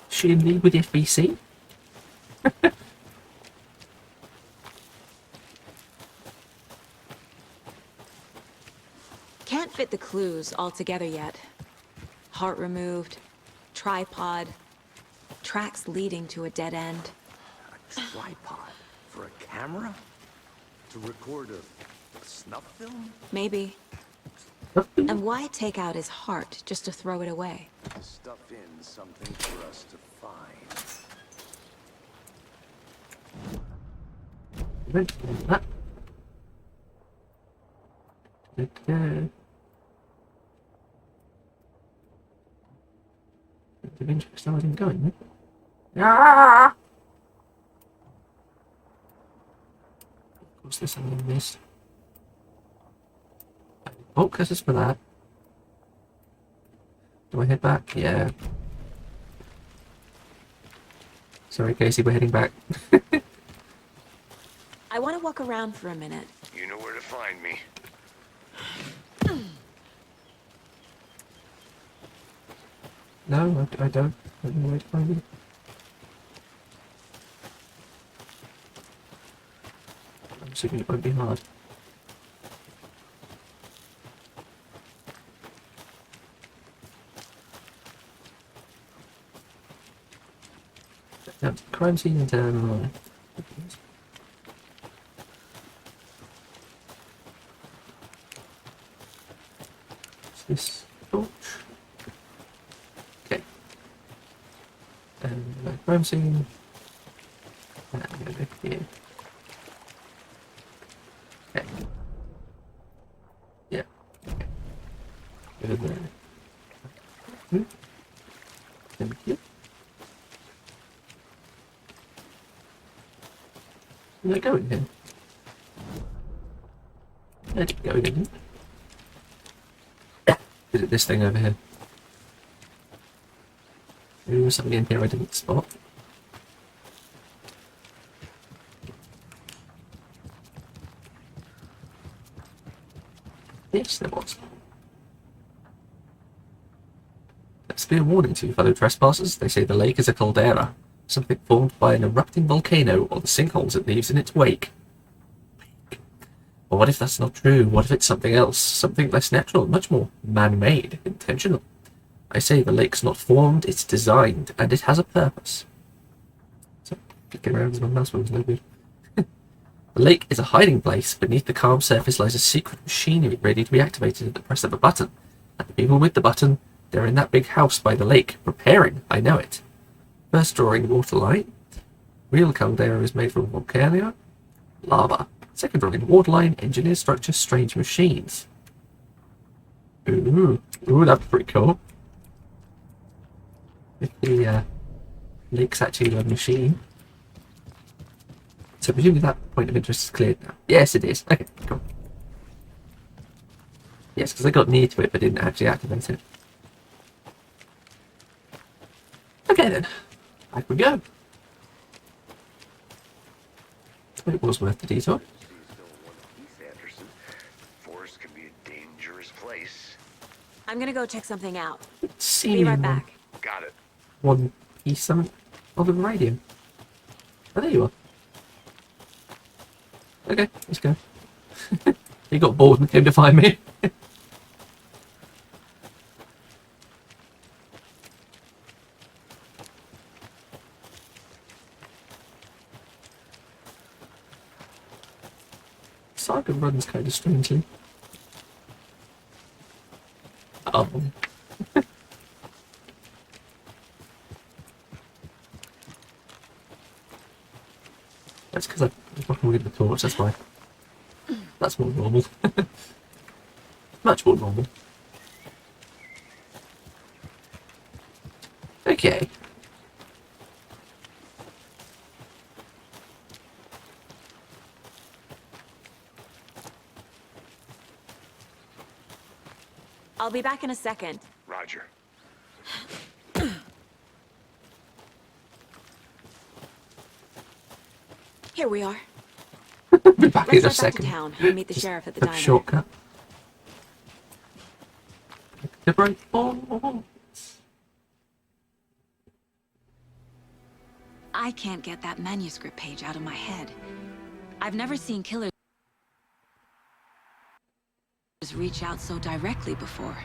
She in league with the FBC? Can't fit the clues all together yet. Heart removed, tripod, tracks leading to a dead end. A tripod? For a camera? To record a snuff film? Maybe. And why take out his heart just to throw it away? To stuff in something for us to find. That. Of interest, I wasn't going there. Ah! Of course, there's something in this. Oh, curses for that. Do I head back? Yeah. Sorry, Casey, we're heading back. I want to walk around for a minute. You know where to find me. No, I don't. I don't know where to find you. I'm assuming it won't be hard. Now, crime scene and terminal. What's this? Torch. Okay. And crime scene. And I'm gonna go here. Okay. Yeah. Okay. Go there. Thank you. Where's it going here? Where's it going in? Is it this thing over here? Maybe there's something in here I didn't spot. Yes, there was. Let's be a warning to you fellow trespassers. They say the lake is a caldera, something formed by an erupting volcano or the sinkholes it leaves in its wake. But what if that's not true? What if it's something else? Something less natural, much more man-made, intentional? I say the lake's not formed, it's designed, and it has a purpose. So, kicking around as my mouse was no good. The lake is a hiding place. Beneath the calm surface lies a secret machinery ready to be activated at the press of a button. And the people with the button, they're in that big house by the lake, preparing, I know it. First drawing water line. Real caldera is made from volcano. Lava. Second drawing water line, engineer structure, strange machines. Ooh, that's pretty cool. If the lake's actually a machine. So presumably that point of interest is cleared now. Yes, it is. Okay, cool. Yes, because I got near to it but didn't actually activate it. Okay then, back we go. It was worth the detour. Forest can be a dangerous place. I'm gonna go check something out. See Be right back. Got it. One piece something of the radio. Oh, there you are. Okay, let's go. He got bored and came to find me. Saga runs kind of strangely. Oh. That's because I'm fucking with the torch, that's why. That's more normal. Much more normal. Okay. I'll be back in a second. Roger. Here we are. Be back in a Let's head back to second. town and meet the sheriff at the A diner. shortcut. The break. Oh. I can't get that manuscript page out of my head. I've never seen killers reach out so directly before.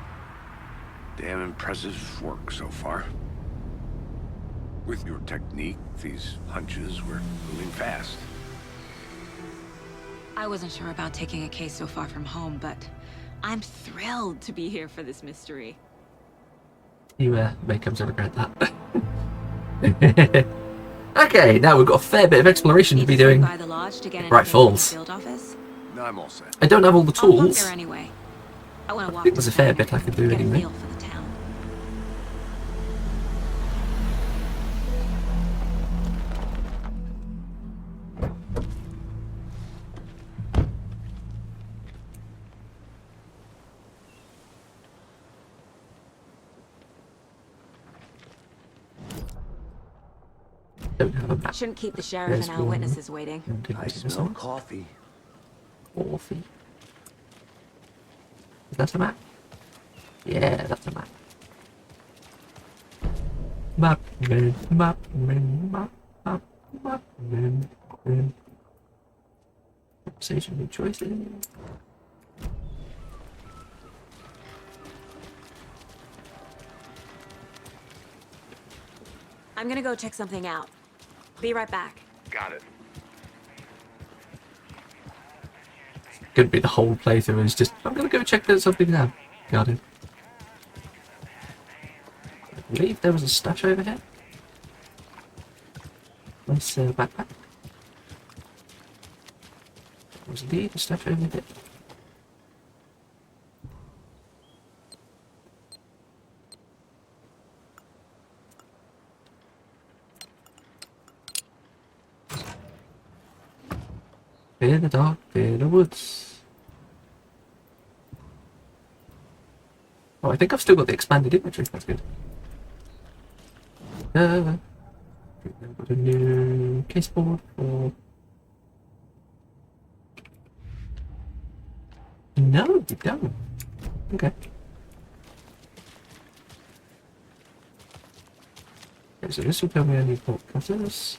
Damn impressive work so far. With your technique, these hunches were moving fast. I wasn't sure about taking a case so far from home, but I'm thrilled to be here for this mystery. You may come to regret that. Okay, now we've got a fair bit of exploration to be doing. By the lodge to get Bright anything from the Falls. field office? No, I'm all set. I don't have all the I'll walk tools. there anyway. I want to walk. think there's a fair to bit I could do get a anyway. feel for the town. Don't have a map. Shouldn't keep the sheriff There's and our one. witnesses waiting. I smell coffee. Coffee. Is that a map? Yeah, that's a map. Map man, map man, map man. Conversation with choices. I'm gonna go check something out. Be right back. Got it. Could be the whole playthrough is just, I'm gonna go check there's something out. Got it. I believe there was a stash over here. Nice backpack. Was indeed a stash over here. in the dark, in the woods. Oh, I think I've still got the expanded imagery. That's good. Got a new case board for... No, you don't. Okay. Okay, so this will tell me I need bolt cutters.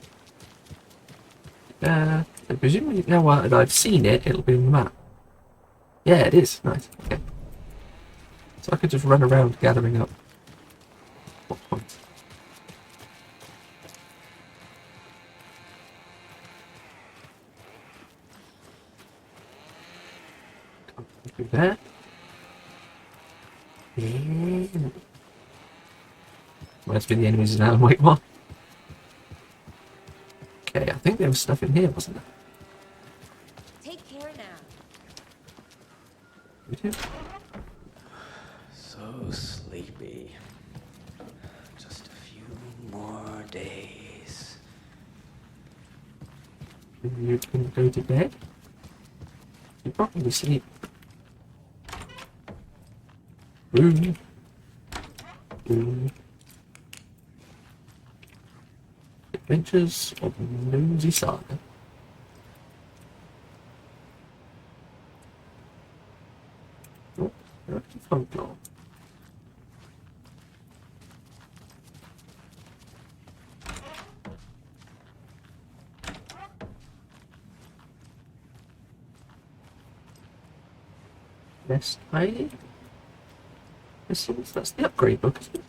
I presume now that I've seen it, it'll be on the map. Yeah, it is. Nice. Okay. So I could just run around gathering up plot points. Through there. Must be the enemies in Alan Wake 1. Okay, I think there was stuff in here, wasn't there? Take care now. We do. So sleepy. Just a few more days. You can go to bed. You probably sleep. Boom. Boom. Adventures of Nosy Saga. Oh, there's a phone call. Best ID? That's the upgrade book, isn't it?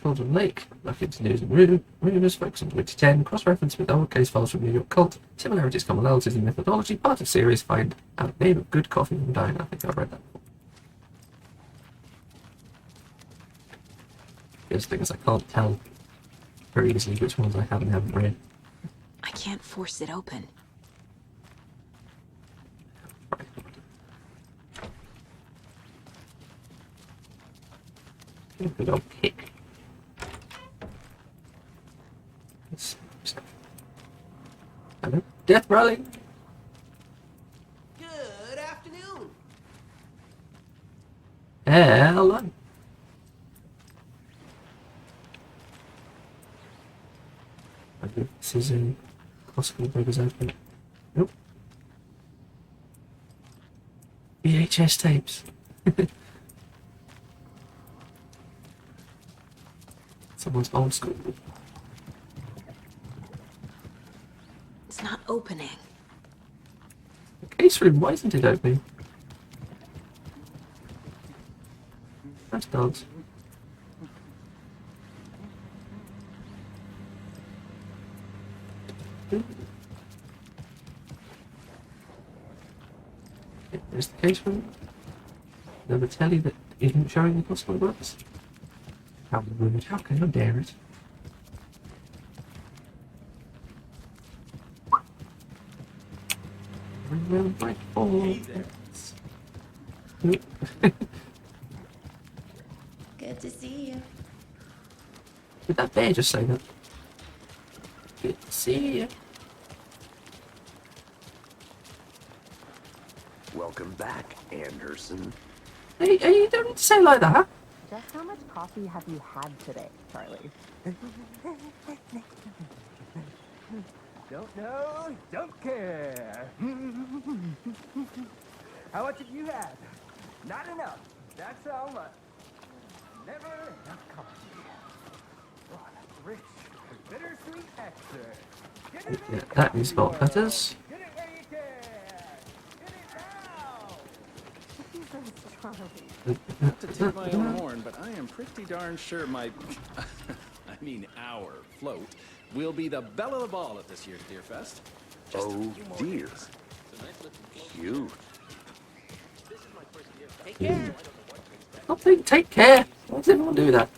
Cauldron Lake, look into news and rumors, focus on 2010, cross-reference with old case files from New York Cult, similarities, commonalities in methodology, part of series, find out name of good coffee from dine. I think I've read that before. There's things I can't tell very easily which ones I haven't read. I can't force it open. Right. Good old kick. Hello? Death Rally! Good afternoon. Hello! This is a hospital burgers open. Nope. VHS tapes. Someone's old school. It's not opening. The case room, why isn't it opening? That's dogs. There's the case room. Another telly that isn't showing the possible books. How rude, how can I dare it? Around my ball. Good to see you. Did that bear just say that? Good to see you. Welcome back, Anderson. Hey, you don't need to say it like that. Just how much coffee have you had today, Charlie? Don't know, don't care. How much have you had? Not enough. That's how much. Never enough coffee. What a rich, bittersweet nectar. Get it Yeah, that means bolt cutters. Get it where you can. Get it now. Charlie. To toot my own horn, but I am pretty darn sure my, I mean our float, will be the belle of the ball at this year's Deer Fest. Just Oh dear. Cute. Take care. I think take care. Why does everyone do that?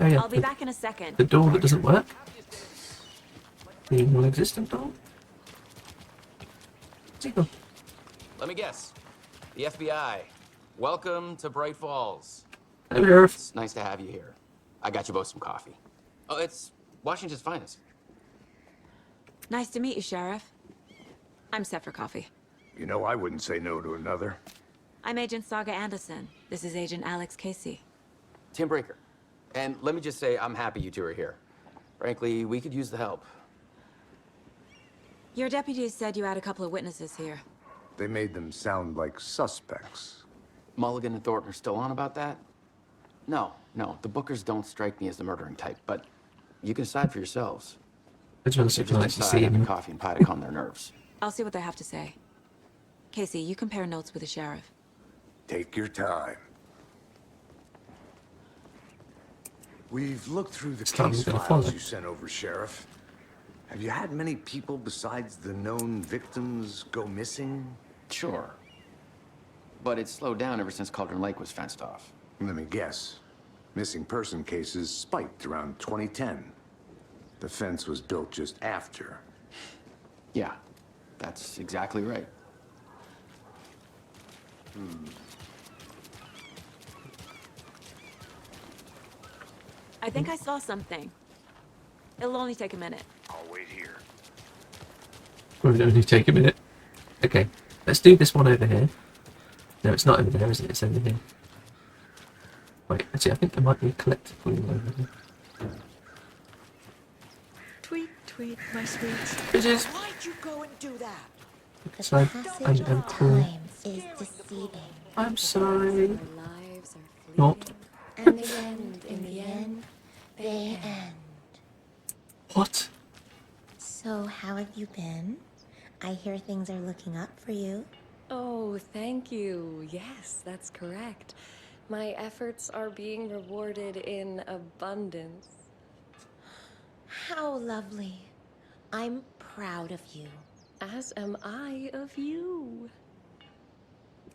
Oh yeah. I'll be back in a second. The door that doesn't work. The non-existent door. Where's he gone? Let me guess. The FBI. Welcome to Bright Falls. Hello, Sheriff. It's nice to have you here. I got you both some coffee. Oh, it's Washington's finest. Nice to meet you, Sheriff. I'm set for coffee. You know, I wouldn't say no to another. I'm Agent Saga Anderson. This is Agent Alex Casey. Tim Brinker. And let me just say, I'm happy you two are here. Frankly, we could use the help. Your deputies said you had a couple of witnesses here. They made them sound like suspects. Mulligan and Thornton are still on about that? No, the Bookers don't strike me as the murdering type, but you can decide for yourselves. It's really They're nice just to inside see having him. coffee and pie to calm their nerves. I'll see what they have to say. Casey, you compare notes with the sheriff. Take your time. We've looked through the time case we're gonna files follow. you sent over, Sheriff. Have you had many people besides the known victims go missing? Sure. But it's slowed down ever since Cauldron Lake was fenced off. Let me guess. Missing person cases spiked around 2010. The fence was built just after. Yeah, that's exactly right. I think I saw something. It'll only take a minute. I'll wait here. Will only take a minute. Okay, let's do this one over here. No, it's not over there, is it? It's over here. Wait, actually, I think there might be a collectible over here. Tweet, tweet, my sweets. Bitches! Why'd you go and do that? So, I'm cool. Is deceiving. I'm sorry. Lives are Not. And the end, in the end, they end. What? So, how have you been? I hear things are looking up for you. Oh, thank you. Yes, that's correct. My efforts are being rewarded in abundance. How lovely. I'm proud of you. As am I of you.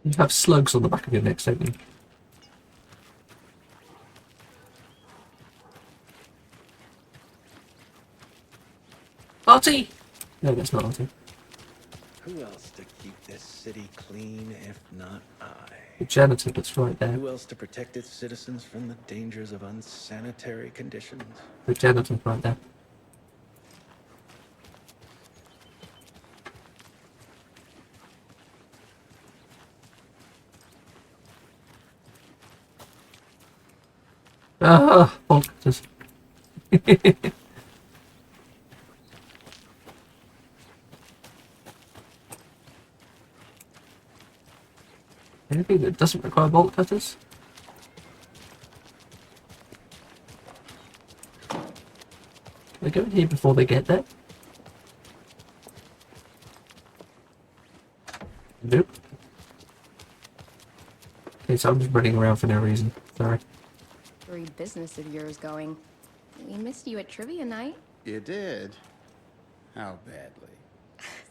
You have slugs on the back of your neck, don't you? Artie! No, that's not Artie. Who else to keep this city clean if not I? The janitor that's right there. Who else to protect its citizens from the dangers of unsanitary conditions? The janitor right there. Ah, bonkers. Anything that doesn't require bolt cutters? Can they go in here before they get there? Nope. Okay, so I'm just running around for no reason. Sorry. Great business of yours going. We missed you at trivia night. You did? How badly?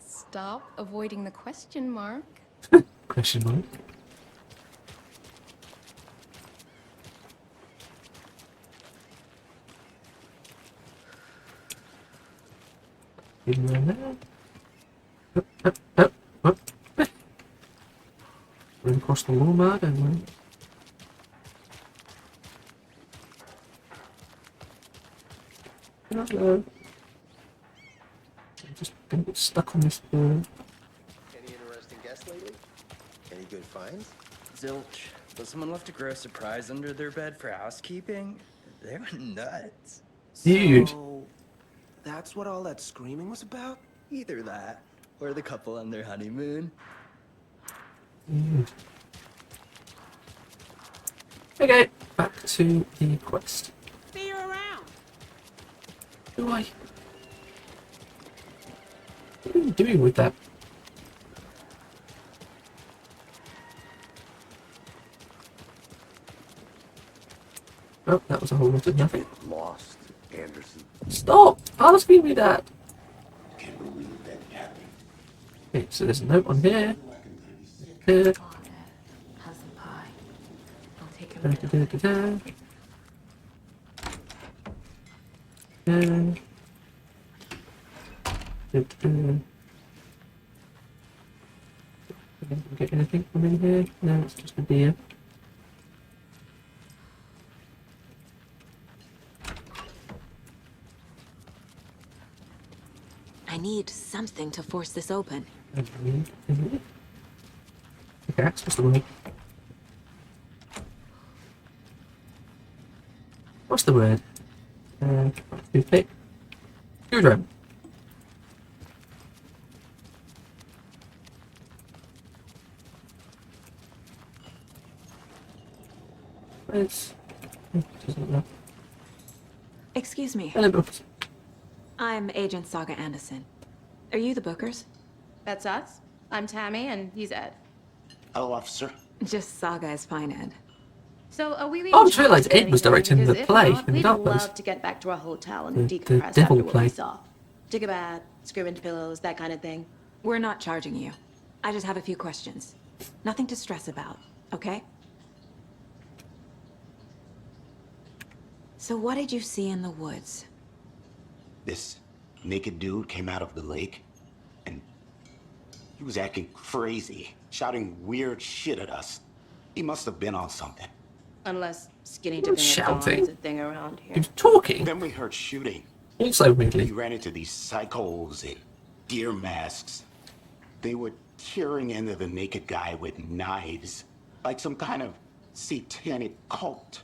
Stop avoiding the question mark. Question mark. In there. Up. Run across the lawnmower, don't worry. Hello. I'm just gonna get stuck on this ball. Any interesting guests lately? Any good finds? Zilch. But someone left a gross surprise under their bed for housekeeping. They went nuts. Dude. So, that's what all that screaming was about? Either that, or the couple on their honeymoon. Okay, back to the quest. See you around. Do I? What are you doing with that? Oh, that was a whole lot of nothing. Lost, Anderson. Stop! Asking me that! Can't believe that happened. Okay, so there's a note on here. Here. Have some pie. I'll take a minute. Get anything from in here? No, it's just a deer. I need something to force this open. Okay, what's the word? What's the word? Toothpick. Screwdriver. Where's... Excuse me. Hello, Bookers. I'm Agent Saga Anderson. Are you the Bookers? That's us. I'm Tammy, and he's Ed. Hello, officer. Just Saga is fine, Ed. So are we? Oh, I just realised Ed was directing the play in the We'd Dark Place. love to get back to our hotel and The decompress devil after what play. we saw. Take a bath, screw into pillows, that kind of thing. We're not charging you. I just have a few questions. Nothing to stress about, okay? So what did you see in the woods? This naked dude came out of the lake, and he was acting crazy, shouting weird shit at us. He must have been on something. Unless skinny He was dipping a dong shouting. is a thing around He here. was talking. Then we heard shooting. Also weirdly. We ran into these psychos in deer masks. They were tearing into the naked guy with knives, like some kind of satanic cult.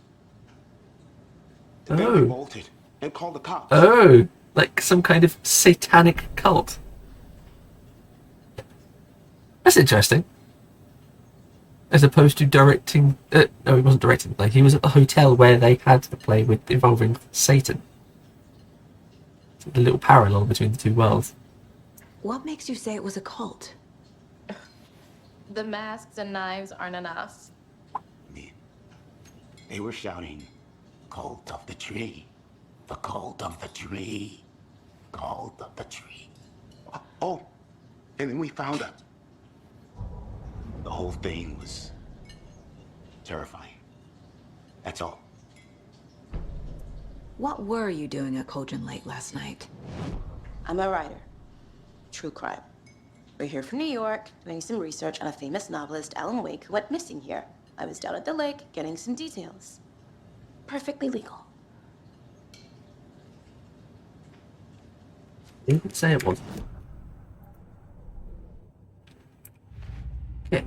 Then we bolted and called the cops. Oh, like some kind of satanic cult. That's interesting. As opposed to directing... no, he wasn't directing the play. He was at the hotel where they had the play involving Satan. The little parallel between the two worlds. What makes you say it was a cult? The masks and knives aren't enough. They were shouting, "Cult of the tree. The cult of the tree. Cult of the tree." Oh, and then we found her. The whole thing was terrifying. That's all. What were you doing at Cauldron Lake last night? I'm a writer. True crime. We're here from New York, doing some research on a famous novelist, Alan Wake, who went missing here. I was down at the lake, getting some details. Perfectly legal. He didn't say it was. Okay.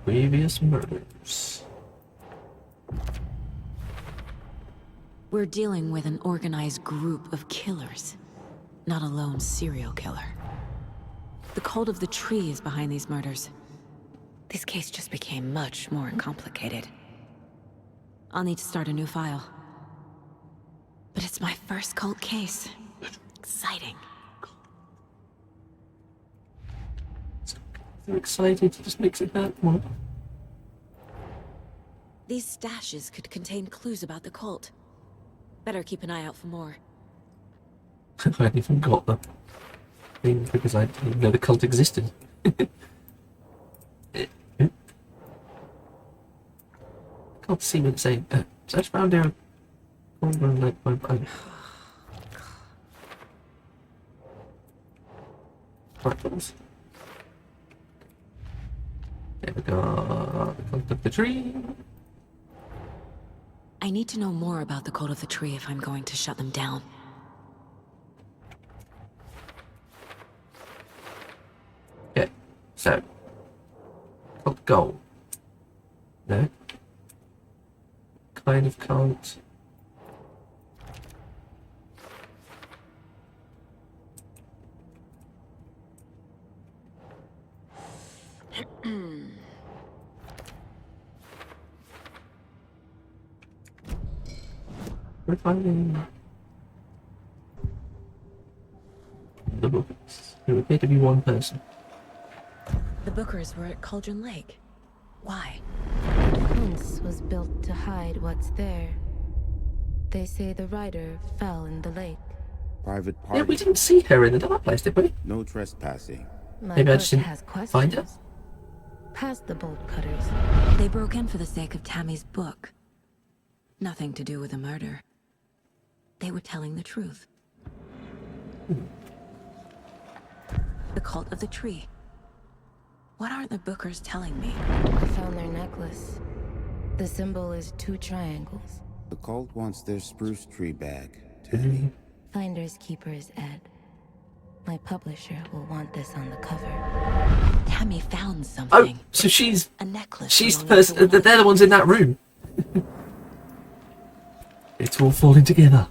Previous murders. We're dealing with an organized group of killers, not a lone serial killer. The cult of the tree is behind these murders. This case just became much more complicated. I'll need to start a new file. But it's my first cult case. Exciting. So excited, it just makes it hurt more. These stashes could contain clues about the cult. Better keep an eye out for more. I hadn't even got the thing because I didn't even know the cult existed. Can't see what it's saying. Search found here. Rifles. There we go. The cult of the tree. I need to know more about the cult of the tree if I'm going to shut them down. Okay, so cult goal. No. Kind of cult. We're finding the Bookers, who appear to be one person. The Bookers were at Cauldron Lake. Why? The fence was built to hide what's there. They say the rider fell in the lake. Private party. Yeah, we didn't see her in the Dark Place, did we? No trespassing. Maybe I just didn't find her. Past the bolt cutters. They broke in for the sake of Tammy's book. Nothing to do with the murder. They were telling the truth. The cult of the tree. What aren't the Bookers telling me? I found their necklace. The symbol is 2 triangles. The cult wants their spruce tree back, Tammy. Finders keepers, Ed. My publisher will want this on the cover. Tammy found something. Oh, so she's a necklace. She's the person. They're the ones in that room. It's all falling together.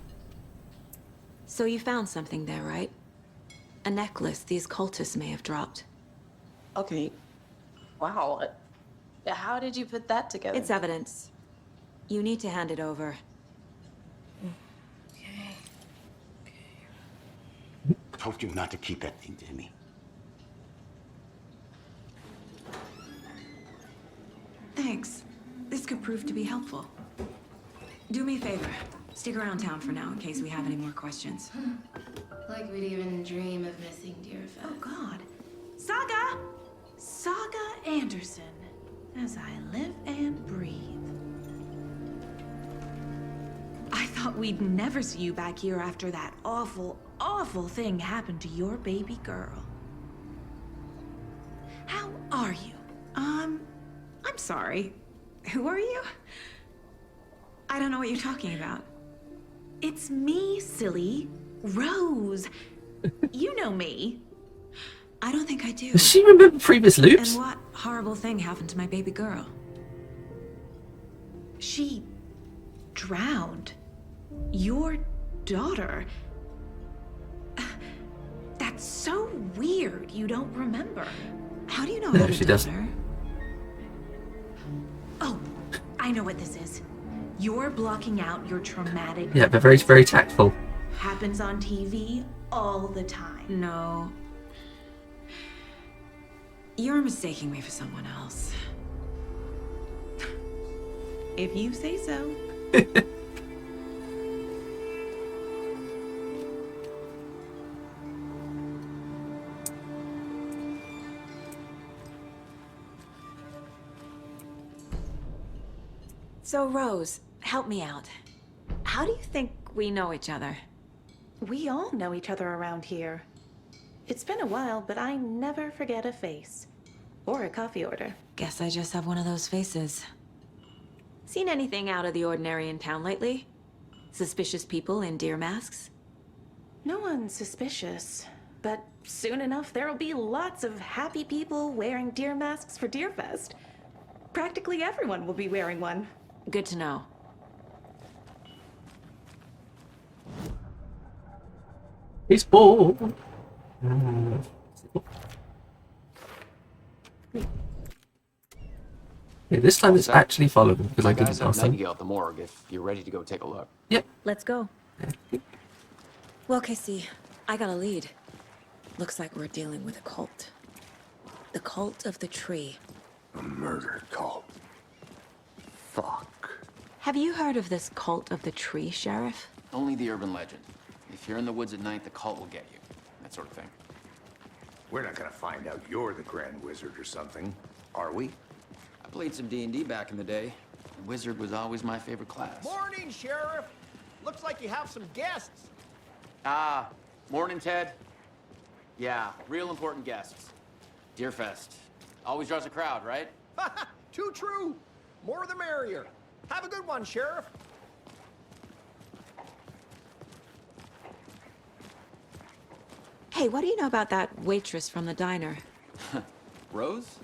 So you found something there, right? A necklace these cultists may have dropped. Okay. Wow. How did you put that together? It's evidence. You need to hand it over. Told you not to keep that thing to me. Thanks. This could prove to be helpful. Do me a favor. Stick around town for now in case we have any more questions. Like we'd even dream of missing Deerfest. Oh, God. Saga! Saga Anderson. As I live and breathe. I thought we'd never see you back here after that awful, awful thing happened to your baby girl. How are you? I'm sorry. Who are you? I don't know what you're talking about. It's me, silly. Rose. You know me. I don't think I do. Does she remember previous loops? And what horrible thing happened to my baby girl? She drowned. Your daughter. That's so weird you don't remember. How do you know No, how to she doesn't. her? Oh, I know what this is. You're blocking out your traumatic Yeah, they're very, very tactful. Happens on TV all the time. No. You're mistaking me for someone else. If you say so. So, Rose, help me out. How do you think we know each other? We all know each other around here. It's been a while, but I never forget a face. Or a coffee order. Guess I just have one of those faces. Seen anything out of the ordinary in town lately? Suspicious people in deer masks? No one's suspicious. But soon enough, there'll be lots of happy people wearing deer masks for Deerfest. Practically everyone will be wearing one. Good to know. He's bald. Yeah, this time it's actually followable because I didn't last time. Nightingale at the morgue if you're ready to go take a look. Yep. Let's go. Well, Casey, I got a lead. Looks like we're dealing with a cult. The cult of the tree. A murder cult. Fuck. Have you heard of this cult of the tree, Sheriff? Only the urban legend. If you're in the woods at night, the cult will get you. That sort of thing. We're not gonna find out you're the Grand Wizard or something, are we? I played some D&D back in the day. The wizard was always my favorite class. Morning, Sheriff. Looks like you have some guests. Ah, morning, Ted. Yeah, real important guests. Deerfest. Always draws a crowd, right? Too true. More the merrier. Have a good one, Sheriff. Hey, what do you know about that waitress from the diner? Rose?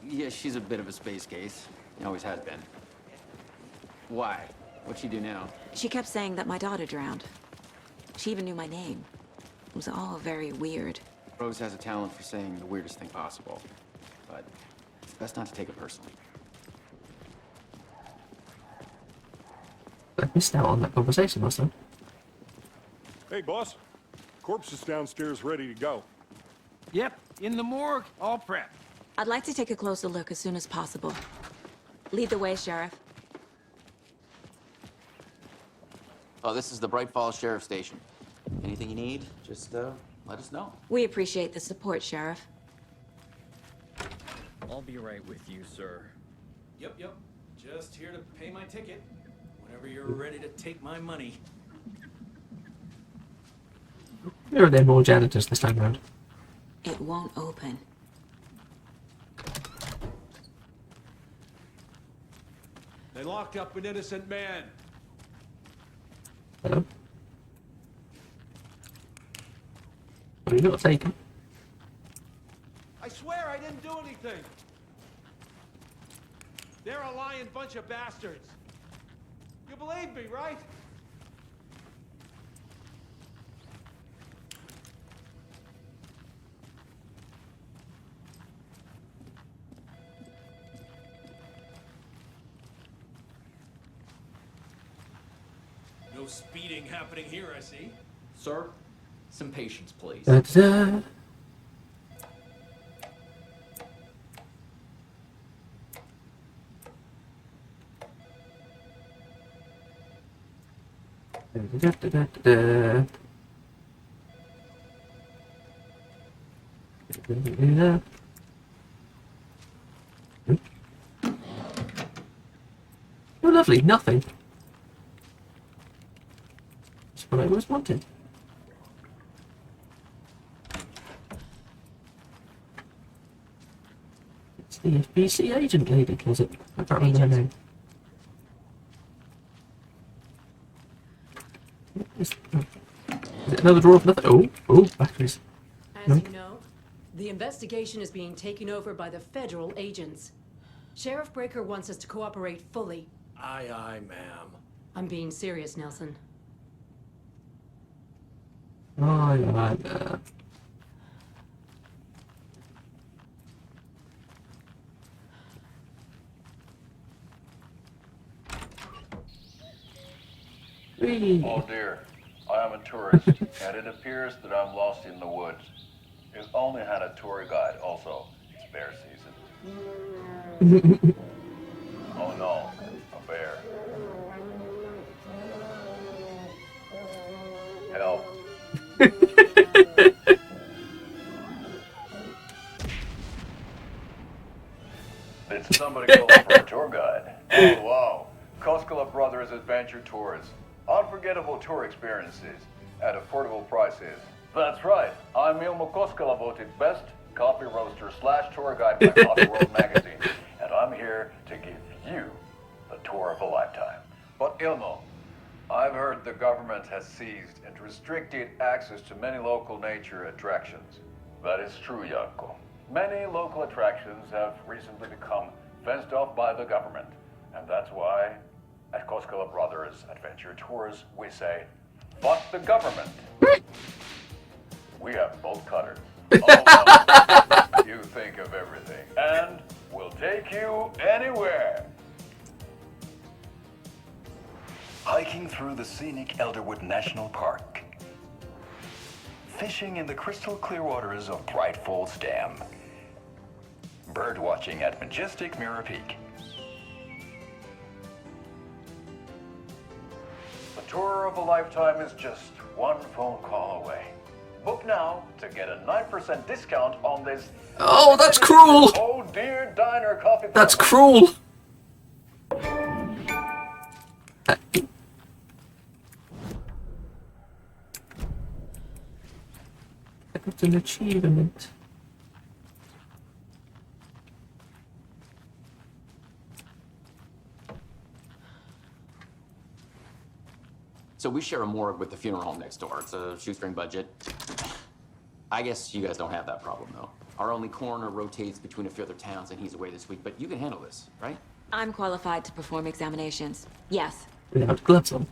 Yeah, she's a bit of a space case. Always has been. Why? What'd she do now? She kept saying that my daughter drowned. She even knew my name. It was all very weird. Rose has a talent for saying the weirdest thing possible. But it's best not to take it personally. I missed out on that conversation last time. Hey, boss. Corpse is downstairs ready to go. Yep, in the morgue, all prepped. I'd like to take a closer look as soon as possible. Lead the way, Sheriff. Oh, this is the Bright Falls Sheriff Station. Anything you need, just let us know. We appreciate the support, Sheriff. I'll be right with you, sir. Yep. Just here to pay my ticket. Whenever you're ready to take my money. There are more janitors this time around. It won't open. They locked up an innocent man. Hello? we got taken. I swear I didn't do anything. They're a lying bunch of bastards. You believe me, right? No speeding happening here, I see. Sir, some patience, please. Da-da-da. Da-da-da-da-da. Da-da-da-da. Oh, lovely, nothing. That's what I always wanted. It's the FBC agent lady, was it? I can't remember her name. Is it another drawer of nothing? Oh, batteries. As you know, the investigation is being taken over by the federal agents. Sheriff Breaker wants us to cooperate fully. Aye, aye, ma'am. I'm being serious, Nelson. Oh, Oh dear, I am a tourist, and it appears that I'm lost in the woods. You've only had a tour guide also. It's bear season. Oh no, a bear. Help. Did somebody call for a tour guide? Oh wow, Koskela Brothers Adventure Tours. Unforgettable tour experiences at affordable prices. That's right, I'm Ilmo Koskela, voted best coffee roaster / tour guide by Coffee World magazine, and I'm here to give you the tour of a lifetime. But Ilmo, I've heard the government has seized and restricted access to many local nature attractions. That is true, Janko. Many local attractions have recently become fenced off by the government, and that's why at Koskela Brothers Adventure Tours, we say, fuck the government. We have bolt cutters. Oh, no. You think of everything. And we'll take you anywhere. Hiking through the scenic Elderwood National Park. Fishing in the crystal clear waters of Bright Falls Dam. Bird watching at majestic Mirror Peak. The tour of a lifetime is just one phone call away. Book now to get a 9% discount on this. Oh, that's cruel! Oh dear diner coffee. That's cruel! It's an achievement. So we share a morgue with the funeral home next door. It's a shoestring budget. I guess you guys don't have that problem, though. Our only coroner rotates between a few other towns, and he's away this week. But you can handle this, right? I'm qualified to perform examinations. Yes. Without gloves on.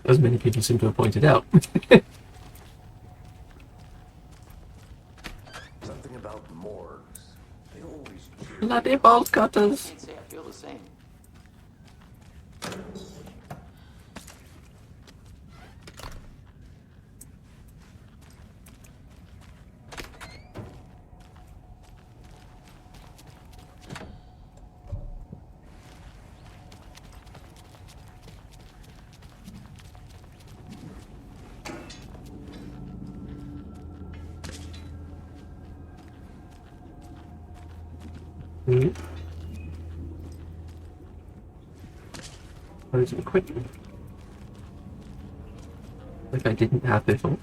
As many people seem to have pointed out. Something about morgues. They always Bloody bolt cutters. I can't say I feel the same. Loads of equipment. Like I didn't have before.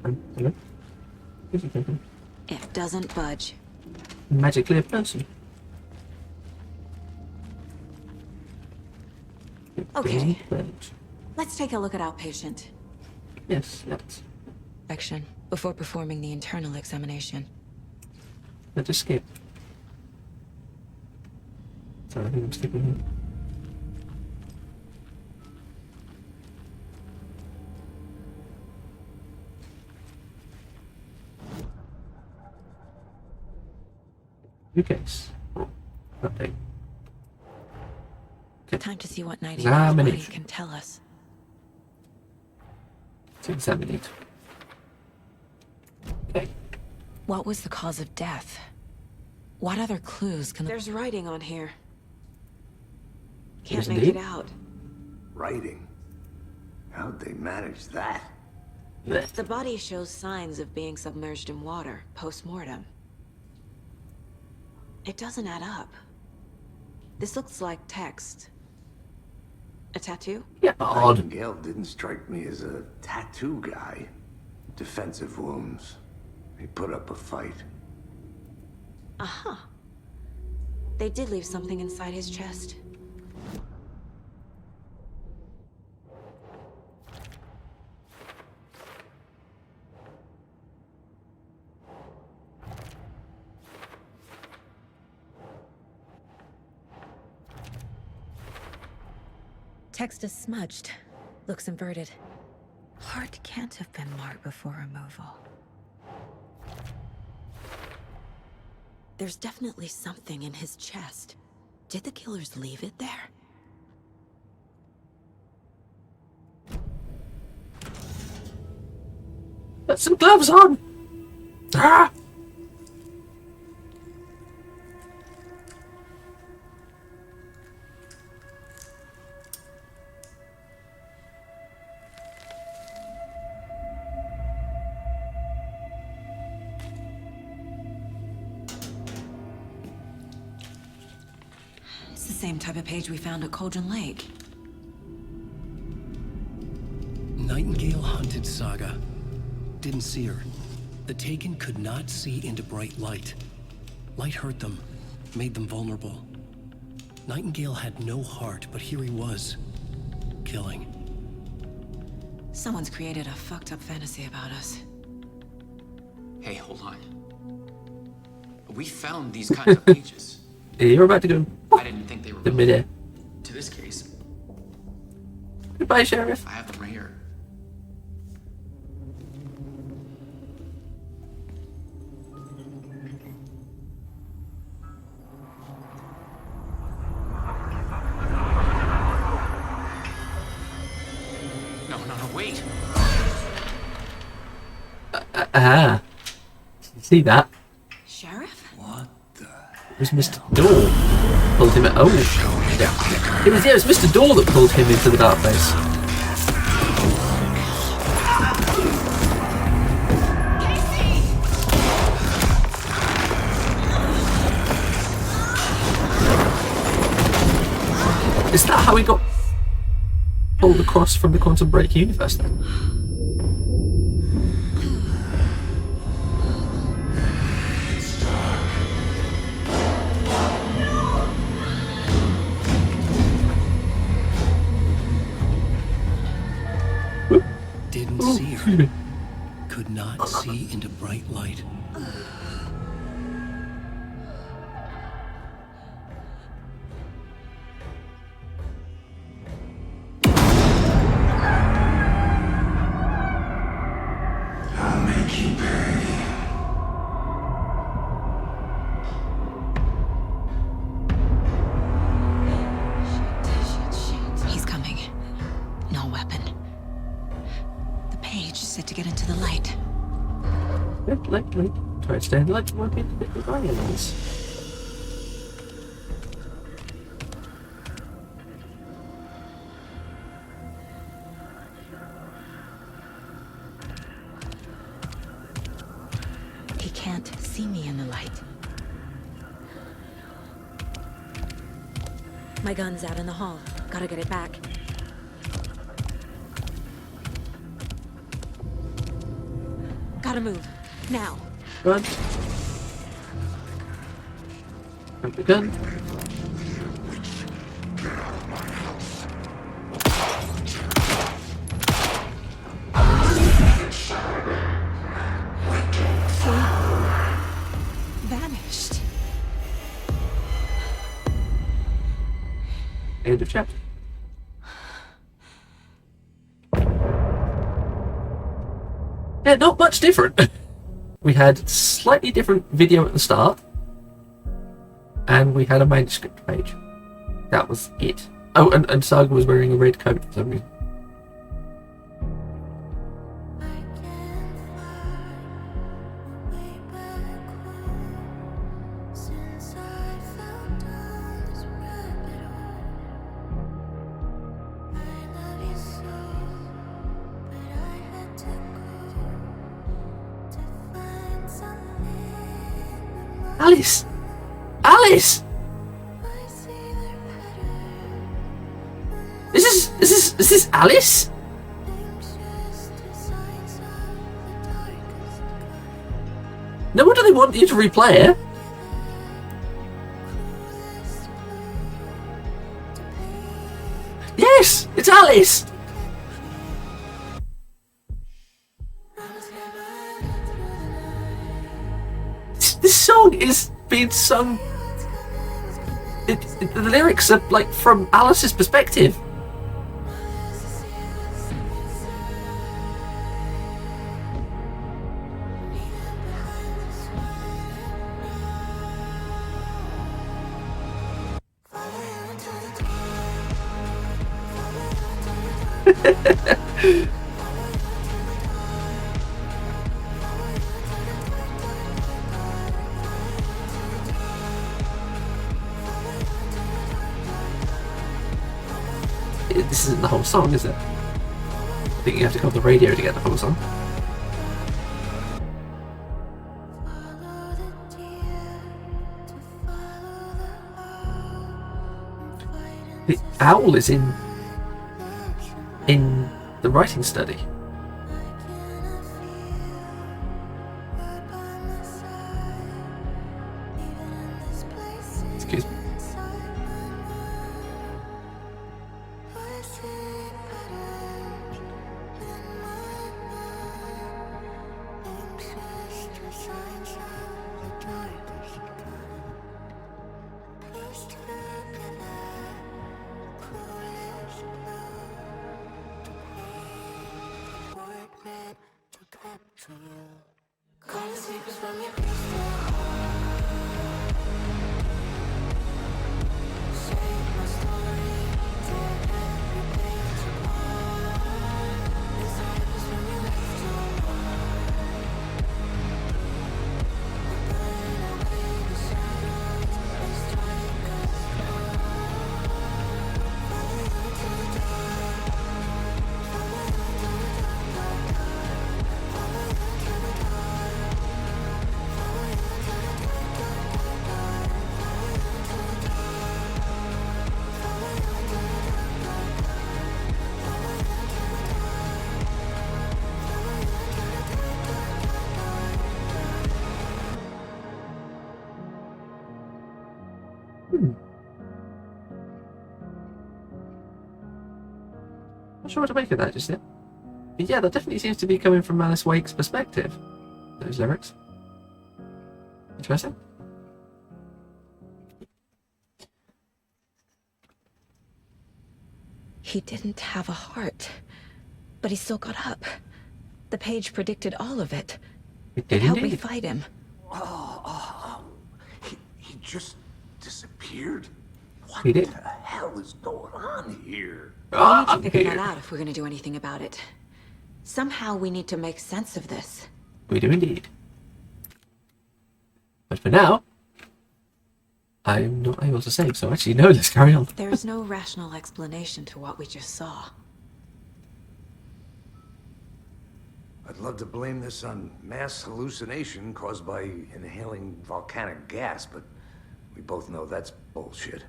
Hello? Here's a thing. It doesn't budge. Magically a person. Okay. Let's take a look at outpatient. Yes, let's. Action before performing the internal examination. Let's escape. Sorry, I think I'm sticking here. New case. Oh, update. Okay. Time to see what Nightingale's body can tell us. To examine it. Okay. What was the cause of death? What other clues can... There's writing on here. Can't make it out. Writing? How'd they manage that? The body shows signs of being submerged in water, post-mortem. It doesn't add up. This looks like text. A tattoo? Yeah, odd. Nightingale didn't strike me as a tattoo guy. Defensive wounds. He put up a fight. Uh-huh. They did leave something inside his chest. Text is smudged. Looks inverted. Heart can't have been marked before removal. There's definitely something in his chest. Did the killers leave it there? Put some gloves on! Ah! It's the same type of page we found at Cauldron Lake. Nightingale hunted Saga. Didn't see her. The Taken could not see into bright light. Light hurt them, made them vulnerable. Nightingale had no heart, but here he was, killing. Someone's created a fucked up fantasy about us. Hey, hold on. We found these kinds of pages. Yeah, you're about to go. I didn't think they were The midair. to this case. Goodbye, Sheriff. I have them right here. No, wait. Ah. You see that? Sheriff? It was Mr. Door. Pulled him at. Oh, yeah. It was Mr. Door that pulled him into the dark place. Is that how he got pulled across from the Quantum Break universe then? Didn't see her. Could not see into bright light. I'll make you pay. He's coming. No weapon. The page said to get into the light. Let try to stay in the light. Might be a bit of violence. He can't see me in the light. My gun's out in the hall. Gotta get it back. Gotta move. Now. Run. Grab the gun. End of chapter. Yeah, not much different. We had slightly different video at the start, and we had a manuscript page. That was it. Oh, and Saga was wearing a red coat for some reason. Alice! Alice! Is this Alice? No wonder they want you to replay it. Yes! It's Alice! This song is being sung. The lyrics are like from Alice's perspective. This isn't the whole song, is it? I think you have to go on the radio to get the whole song. The owl is in the writing study. Excuse me. Not sure what to make of that just yet. But yeah, that definitely seems to be coming from Alice Wake's perspective. Those lyrics. Interesting. He didn't have a heart, but he still got up. The page predicted all of it. It helped me fight him. He just disappeared? What He did. the hell is going on here? We need to figure that out if we're going to do anything about it. Somehow we need to make sense of this. We do indeed. But for now, I'm not able to save, so actually no, let's carry on. There is no rational explanation to what we just saw. I'd love to blame this on mass hallucination caused by inhaling volcanic gas, but we both know that's bullshit.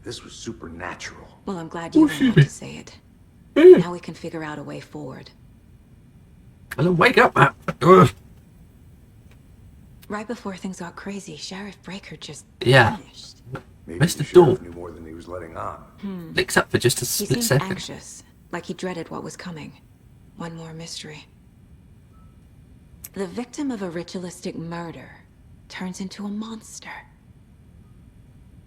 This was supernatural. Well, I'm glad you didn't have to say it. Now we can figure out a way forward. Well, wake up, man. Ugh. Right before things got crazy, Sheriff Breaker just vanished. Maybe Missed the the door. sheriff knew more than he was letting on. Licks up for just a He split seemed second. anxious, like he dreaded what was coming. One more mystery. The victim of a ritualistic murder turns into a monster.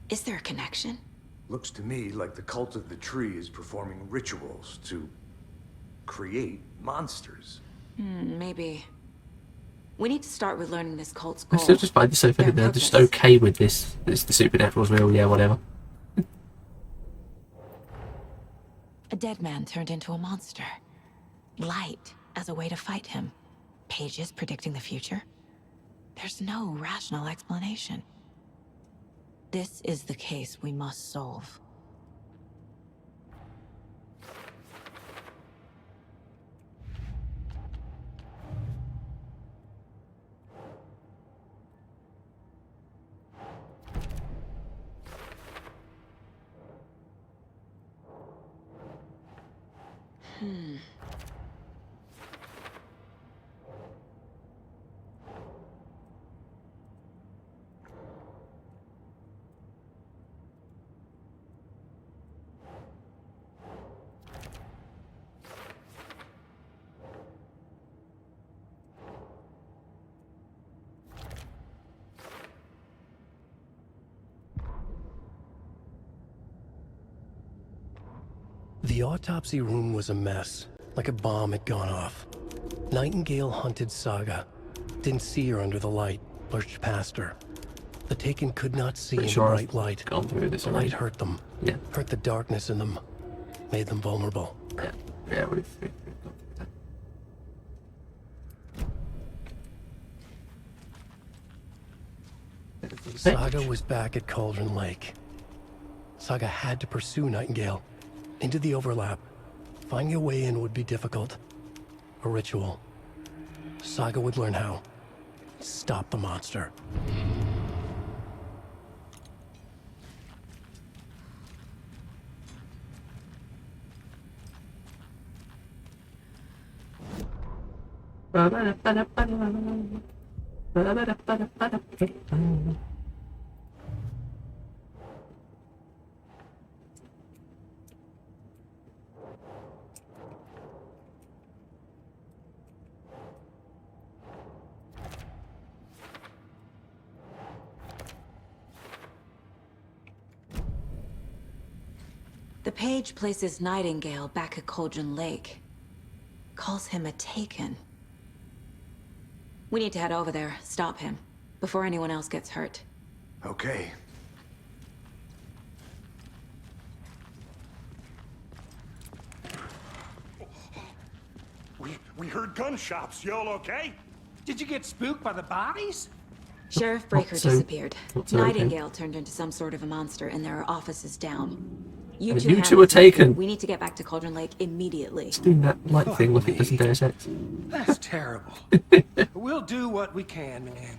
Is there a connection? Looks to me like the cult of the tree is performing rituals to create monsters. Maybe. We need to start with learning this cult's I goal. still just find it so funny they're just okay with this. The supernatural's real, yeah, whatever. A dead man turned into a monster. Light as a way to fight him. Pages predicting the future. There's no rational explanation. This is the case we must solve. The autopsy room was a mess, like a bomb had gone off. Nightingale hunted Saga. Didn't see her under the light, lurched past her. The Taken could not see in the bright light. Gone through this The already. light hurt them. Yeah. Hurt the darkness in them. Made them vulnerable. Yeah, we've gone through that. Saga was back at Cauldron Lake. Saga had to pursue Nightingale. Into the overlap. Finding a way in would be difficult. A ritual. Saga would learn how. Stop the monster. The page places Nightingale back at Cauldron Lake. Calls him a Taken. We need to head over there, stop him, before anyone else gets hurt. Okay. We heard gunshots. Y'all okay? Did you get spooked by the bodies? Sheriff Breaker so- disappeared. not so okay. Nightingale turned into some sort of a monster, and there are offices down. You And two, you have two are it. taken. We need to get back to Cauldron Lake immediately. It's doing that light thing like it does in Deus Ex. That's terrible. We'll do what we can, man.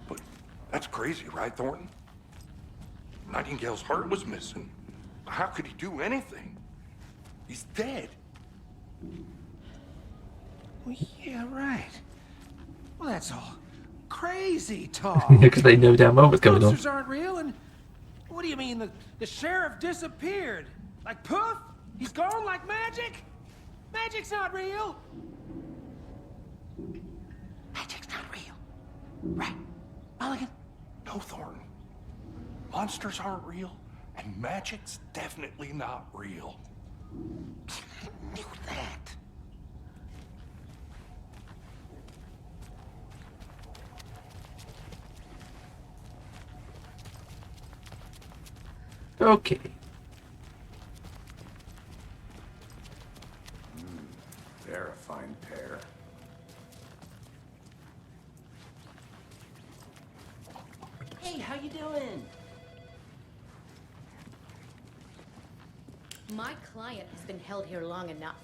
But that's crazy, right, Thornton? Nightingale's heart was missing. How could he do anything? He's dead. Well, yeah, right. Well, that's all crazy talk. Yeah, because they know damn well what's going on. Monsters aren't real, and what do you mean the sheriff disappeared? Like poof? He's gone like magic? Magic's not real. Magic's not real. Right, Mulligan? No, Thornton. Monsters aren't real, and magic's definitely not real. I knew that. Okay. They're a fine pair. Hey, how you doing? My client has been held here long enough.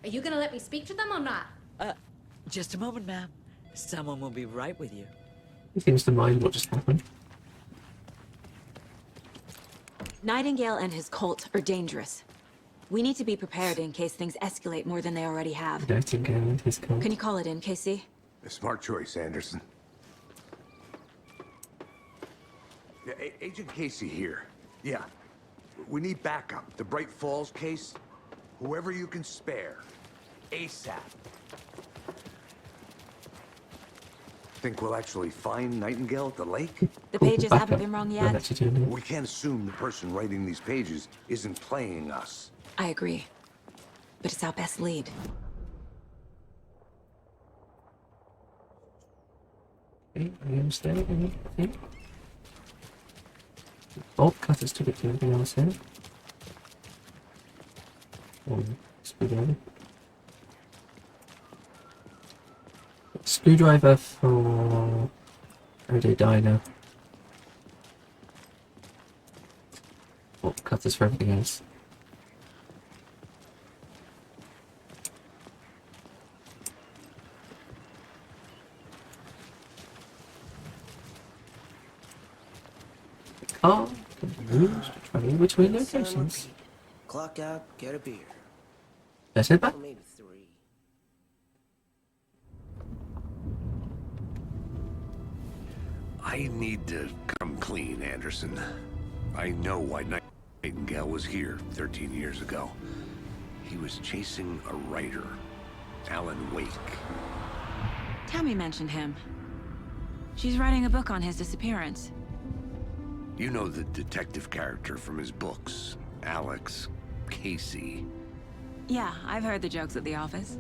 Are you gonna let me speak to them or not? Just a moment, ma'am. Someone will be right with you. He seems to mind what just happened. Nightingale and his cult are dangerous. We need to be prepared in case things escalate more than they already have. Nightingale and his cult. Can you call it in, KC? A smart choice, Anderson. Yeah, Agent Casey here. Yeah. We need backup. The Bright Falls case. Whoever you can spare. ASAP. Think we'll actually find Nightingale at the lake? The pages haven't been wrong yet. We can't assume the person writing these pages isn't playing us. I agree. But it's our best lead. Okay, I understand anything. Bolt cutters took it to anything else here. Screwdriver. Screwdriver for everyday diner. Bolt cutters for everything else. Oh, can be used to travel between locations. Clock out, get a beer. Let's head back. Maybe 3. I need to come clean, Anderson. I know why Nightingale was here 13 years ago. He was chasing a writer, Alan Wake. Tammy mentioned him. She's writing a book on his disappearance. You know the detective character from his books, Alex Casey. Yeah, I've heard the jokes at the office.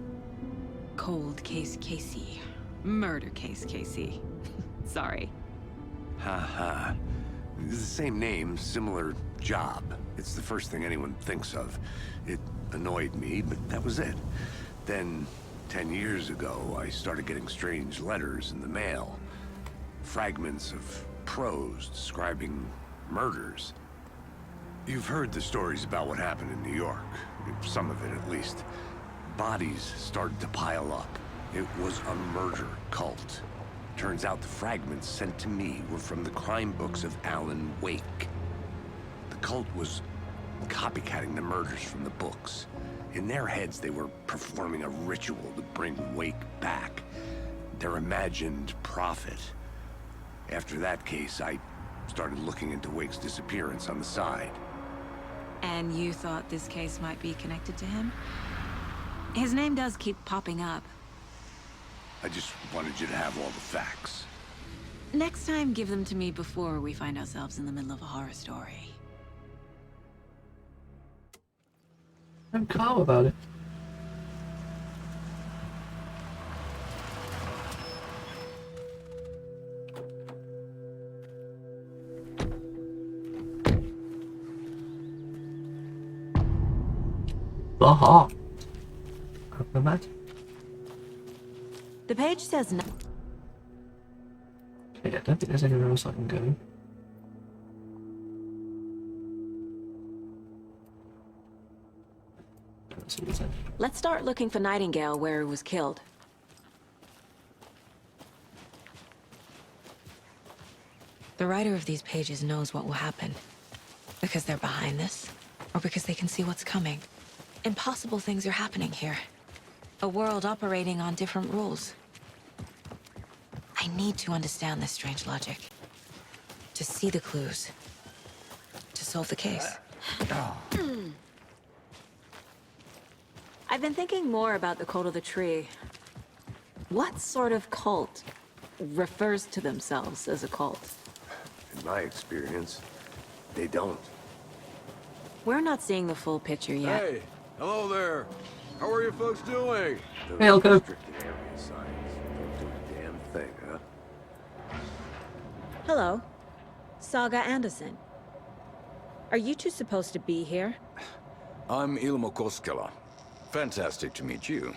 Cold case Casey. Murder case Casey. Sorry. Haha. It's the same name, similar job. It's the first thing anyone thinks of. It annoyed me, but that was it. Then, 10 years ago, I started getting strange letters in the mail. Fragments of prose describing murders. You've heard the stories about what happened in New York. Some of it, at least. Bodies started to pile up. It was a murder cult. Turns out the fragments sent to me were from the crime books of Alan Wake. The cult was copycatting the murders from the books. In their heads, they were performing a ritual to bring Wake back. Their imagined prophet. After that case, I started looking into Wake's disappearance on the side. And you thought this case might be connected to him? His name does keep popping up. I just wanted you to have all the facts. Next time, give them to me before we find ourselves in the middle of a horror story. I'm calm about it. Aha. Open that. The page says no. Okay, I don't think there's anywhere else I can go. Let's see what's there. Let's start looking for Nightingale where he was killed. The writer of these pages knows what will happen. Because they're behind this, or because they can see what's coming. Impossible things are happening here. A world operating on different rules. I need to understand this strange logic. To see the clues. To solve the case. I've been thinking more about the cult of the tree. What sort of cult refers to themselves as a cult? In my experience, they don't. We're not seeing the full picture yet. Hey, hello there. How are you folks doing? Hey, Elko. Restricted area signs don't do a damn thing, huh? Hello. Saga Anderson. Are you two supposed to be here? I'm Ilmo Koskela. Fantastic to meet you.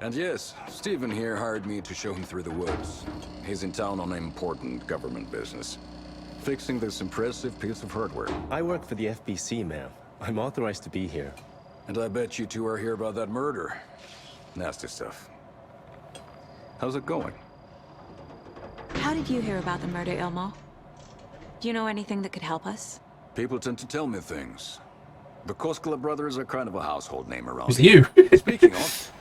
And yes, Stephen here hired me to show him through the woods. He's in town on important government business. Fixing this impressive piece of hardware. I work for the FBC, ma'am. I'm authorized to be here. And I bet you two are here about that murder. Nasty stuff. How's it going? How did you hear about the murder, Ilmo? Do you know anything that could help us? People tend to tell me things. The Koskela brothers are kind of a household name around Who's here. you? Speaking of,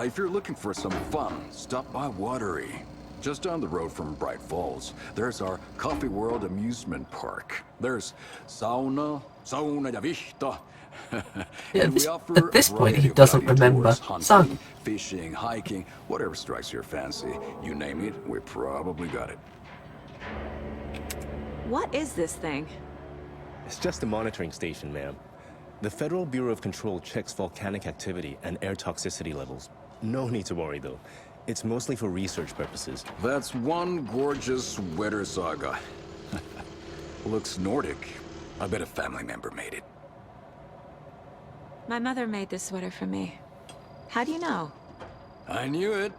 if you're looking for some fun, stop by Watery. Just down the road from Bright Falls, there's our Coffee World amusement park. There's sauna ja vihta. Yeah, And we offer at this a point, variety he of doesn't value remember tours, hunting, Saga. fishing, hiking, whatever strikes your fancy. You name it, we probably got it. What is this thing? It's just a monitoring station, ma'am. The Federal Bureau of Control checks volcanic activity and air toxicity levels. No need to worry, though. It's mostly for research purposes. That's one gorgeous sweater, Saga. Looks Nordic. I bet a family member made it. My mother made this sweater for me. How do you know? I knew it.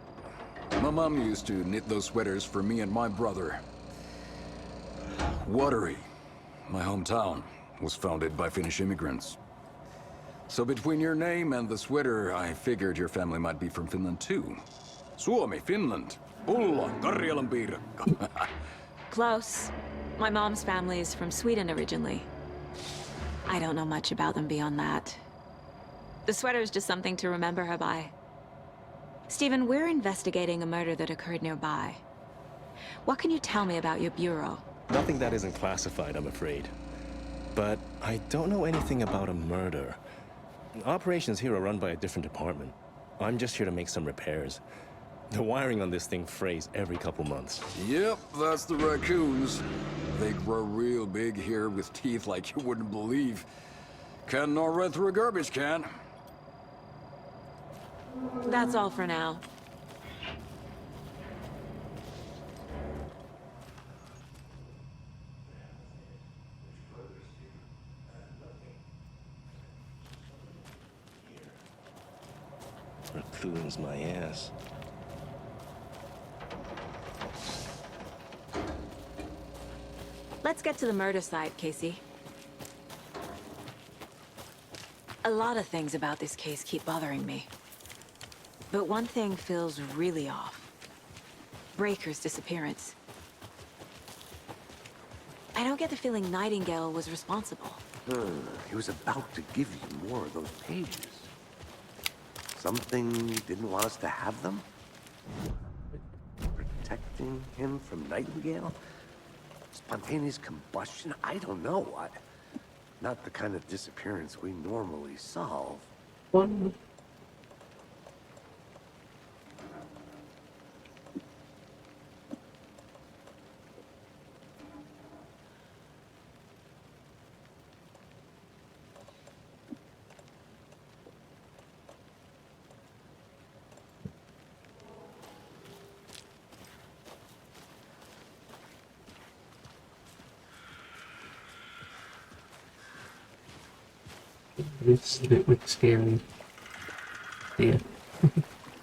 My mom used to knit those sweaters for me and my brother. Watery, my hometown, was founded by Finnish immigrants. So between your name and the sweater, I figured your family might be from Finland too. Suomi, Finland. Pulla, Karjalan piirakka. Close. My mom's family is from Sweden originally. I don't know much about them beyond that. The sweater is just something to remember her by. Stephen, we're investigating a murder that occurred nearby. What can you tell me about your bureau? Nothing that isn't classified, I'm afraid. But I don't know anything about a murder. Operations here are run by a different department. I'm just here to make some repairs. The wiring on this thing frays every couple months. Yep, that's the raccoons. They grow real big here with teeth like you wouldn't believe. Can't gnaw right through a garbage can. That's all for now. Raccoons, my ass. Let's get to the murder site, Casey. A lot of things about this case keep bothering me. But one thing feels really off. Breaker's disappearance. I don't get the feeling Nightingale was responsible. He was about to give you more of those pages. Something didn't want us to have them? Protecting him from Nightingale? Spontaneous combustion? I don't know. Not the kind of disappearance we normally solve. One. It's a bit scary. Yeah.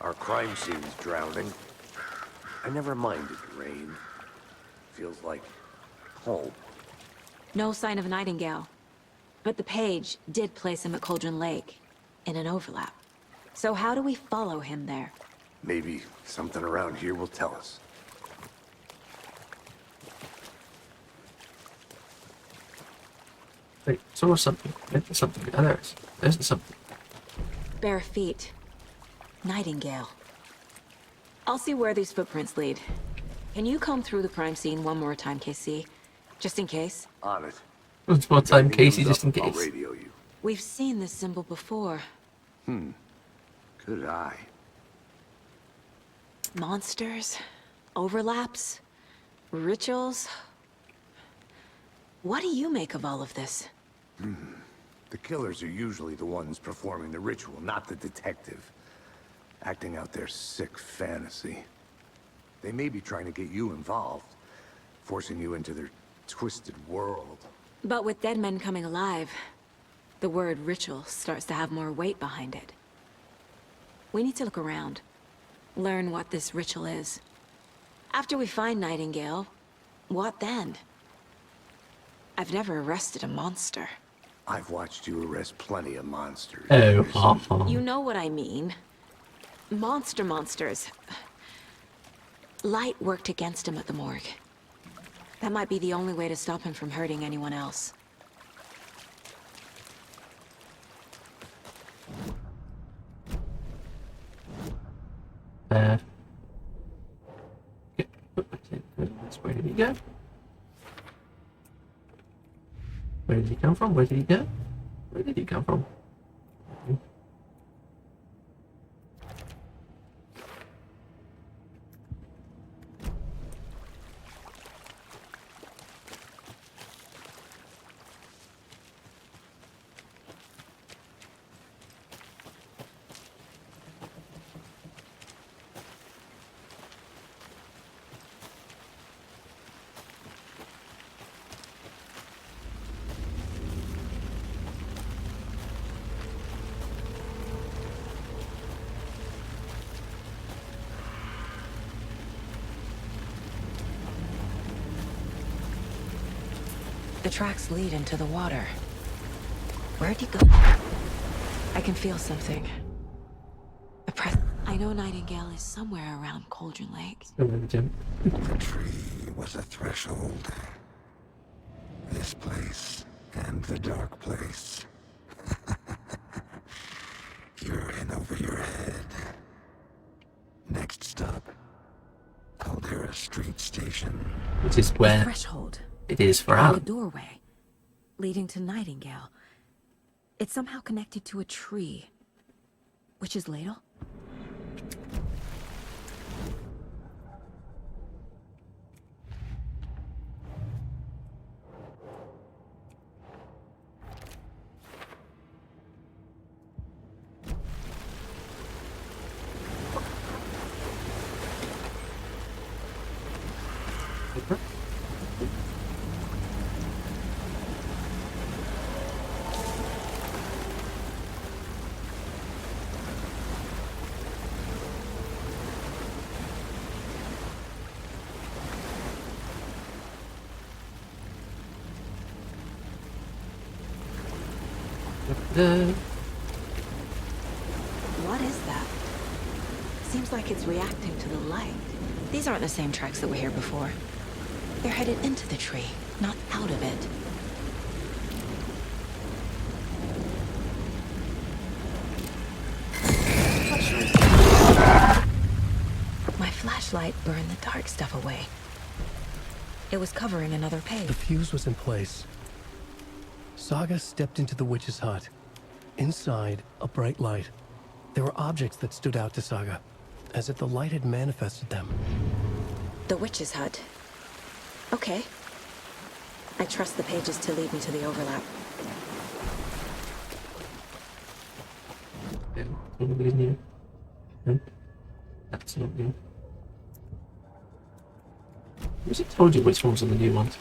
Our crime scene's drowning. I never minded rain. Feels like home. No sign of Nightingale. But the page did place him at Cauldron Lake, in an overlap. So how do we follow him there? Maybe something around here will tell us. Wait, saw something. There's something. Oh, there it is. There's something. Bare feet. Nightingale. I'll see where these footprints lead. Can you comb through the crime scene one more time, KC? Just in case? On it. One more time, Casey, just in I'll case. radio you. We've seen this symbol before. Good eye. Monsters? Overlaps? Rituals? What do you make of all of this? The killers are usually the ones performing the ritual, not the detective. Acting out their sick fantasy. They may be trying to get you involved, forcing you into their twisted world. But with dead men coming alive, the word ritual starts to have more weight behind it. We need to look around. Learn what this ritual is. After we find Nightingale, what then? I've never arrested a monster. I've watched you arrest plenty of monsters. Oh, You know what I mean. Monsters. Light worked against him at the morgue. That might be the only way to stop him from hurting anyone else. Where did he go? Where did he come from? Where did he go? Where did he come from? The tracks lead into the water. Where'd you go? I can feel something. I know Nightingale is somewhere around Cauldron Lake. The tree was a threshold. This place and the dark place. You're in over your head. Next stop, Caldera Street Station. Which is where the threshold. It is for The Alan. doorway leading to Nightingale. It's somehow connected to a tree. Witch's ladle? What is that? Seems like it's reacting to the light. These aren't the same tracks that were here before. They're headed into the tree, not out of it. My flashlight burned the dark stuff away. It was covering another page. The fuse was in place. Saga stepped into the witch's hut. Inside, a bright light. There were objects that stood out to Saga, as if the light had manifested them. The witch's hut. Okay. I trust the pages to lead me to the overlap. Probably new. No, that's not new. Who's it told you which ones are the new ones?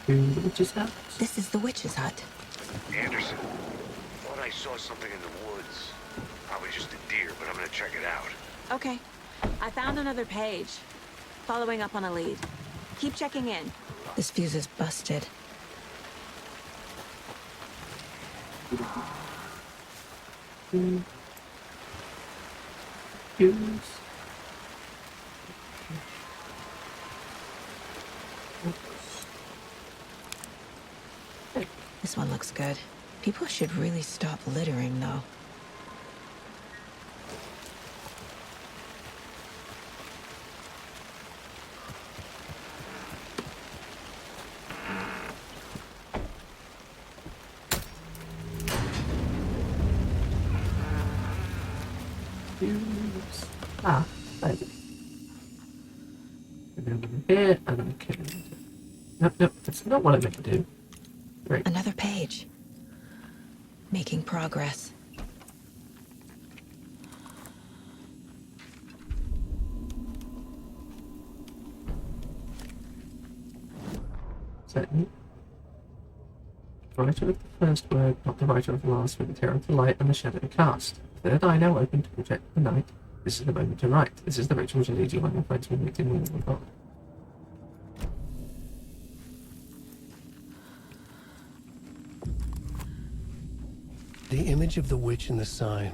The witch's hut? This is the witch's hut. Anderson, thought I saw something in the woods. Probably just a deer, but I'm gonna check it out. Okay. I found another page. Following up on a lead. Keep checking in. This fuse is busted. Fuse. This one looks good. People should really stop littering, though. Fuse. Ah, there it is. And then over here, and then okay. Nope, that's not what I meant to do. Right. Another page. Making progress. Second. The writer of the first word, not the writer of the last, with the terror of the light and the shadow cast. Third eye now open to project the night. This is the moment to write. This is the ritual to lead you on your friends when victim will not. The image of the witch in the sign.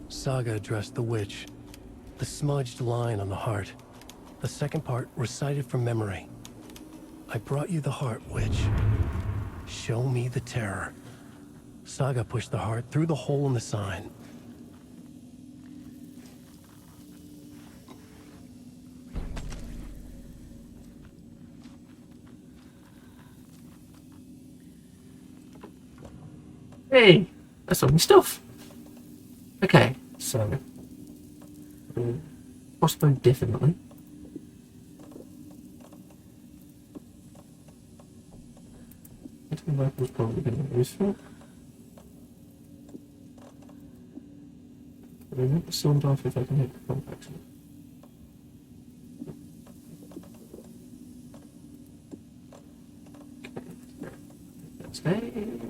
Saga addressed the witch. The smudged line on the heart. The second part recited from memory. I brought you the heart, witch. Show me the terror. Saga pushed the heart through the hole in the sign. Hey, that's all my stuff. Okay, so crossbow definitely. I think the rifle's probably going to be useful. I want the sword off if I can hit the compact. Okay, that's it.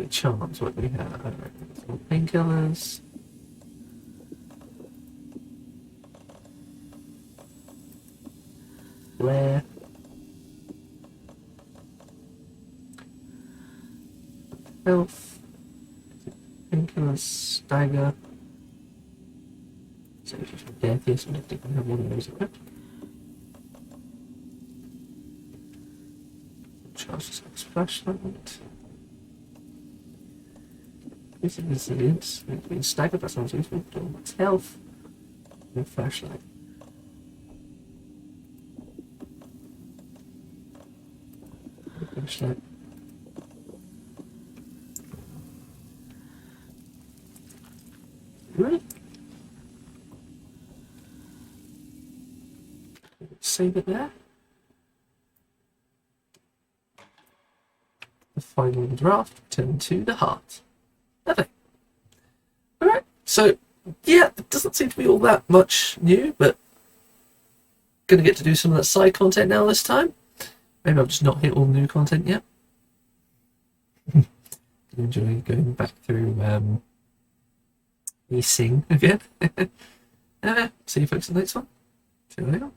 Charms, what do we have? Some painkillers. Flare. Health. Painkillers, stagger. So just for death, yes, I think we have one of those equipped. Charge this flashlight. This is resilience. Being staggered, that sounds useful. It's health. And flashlight. Flashlight. Right. Save it there. The final draft, turn to the heart. Perfect. Alright, so yeah, it doesn't seem to be all that much new, but gonna get to do some of that side content now this time. Maybe I've just not hit all new content yet. Enjoy going back through me sing again. See you folks in the next one. See you later.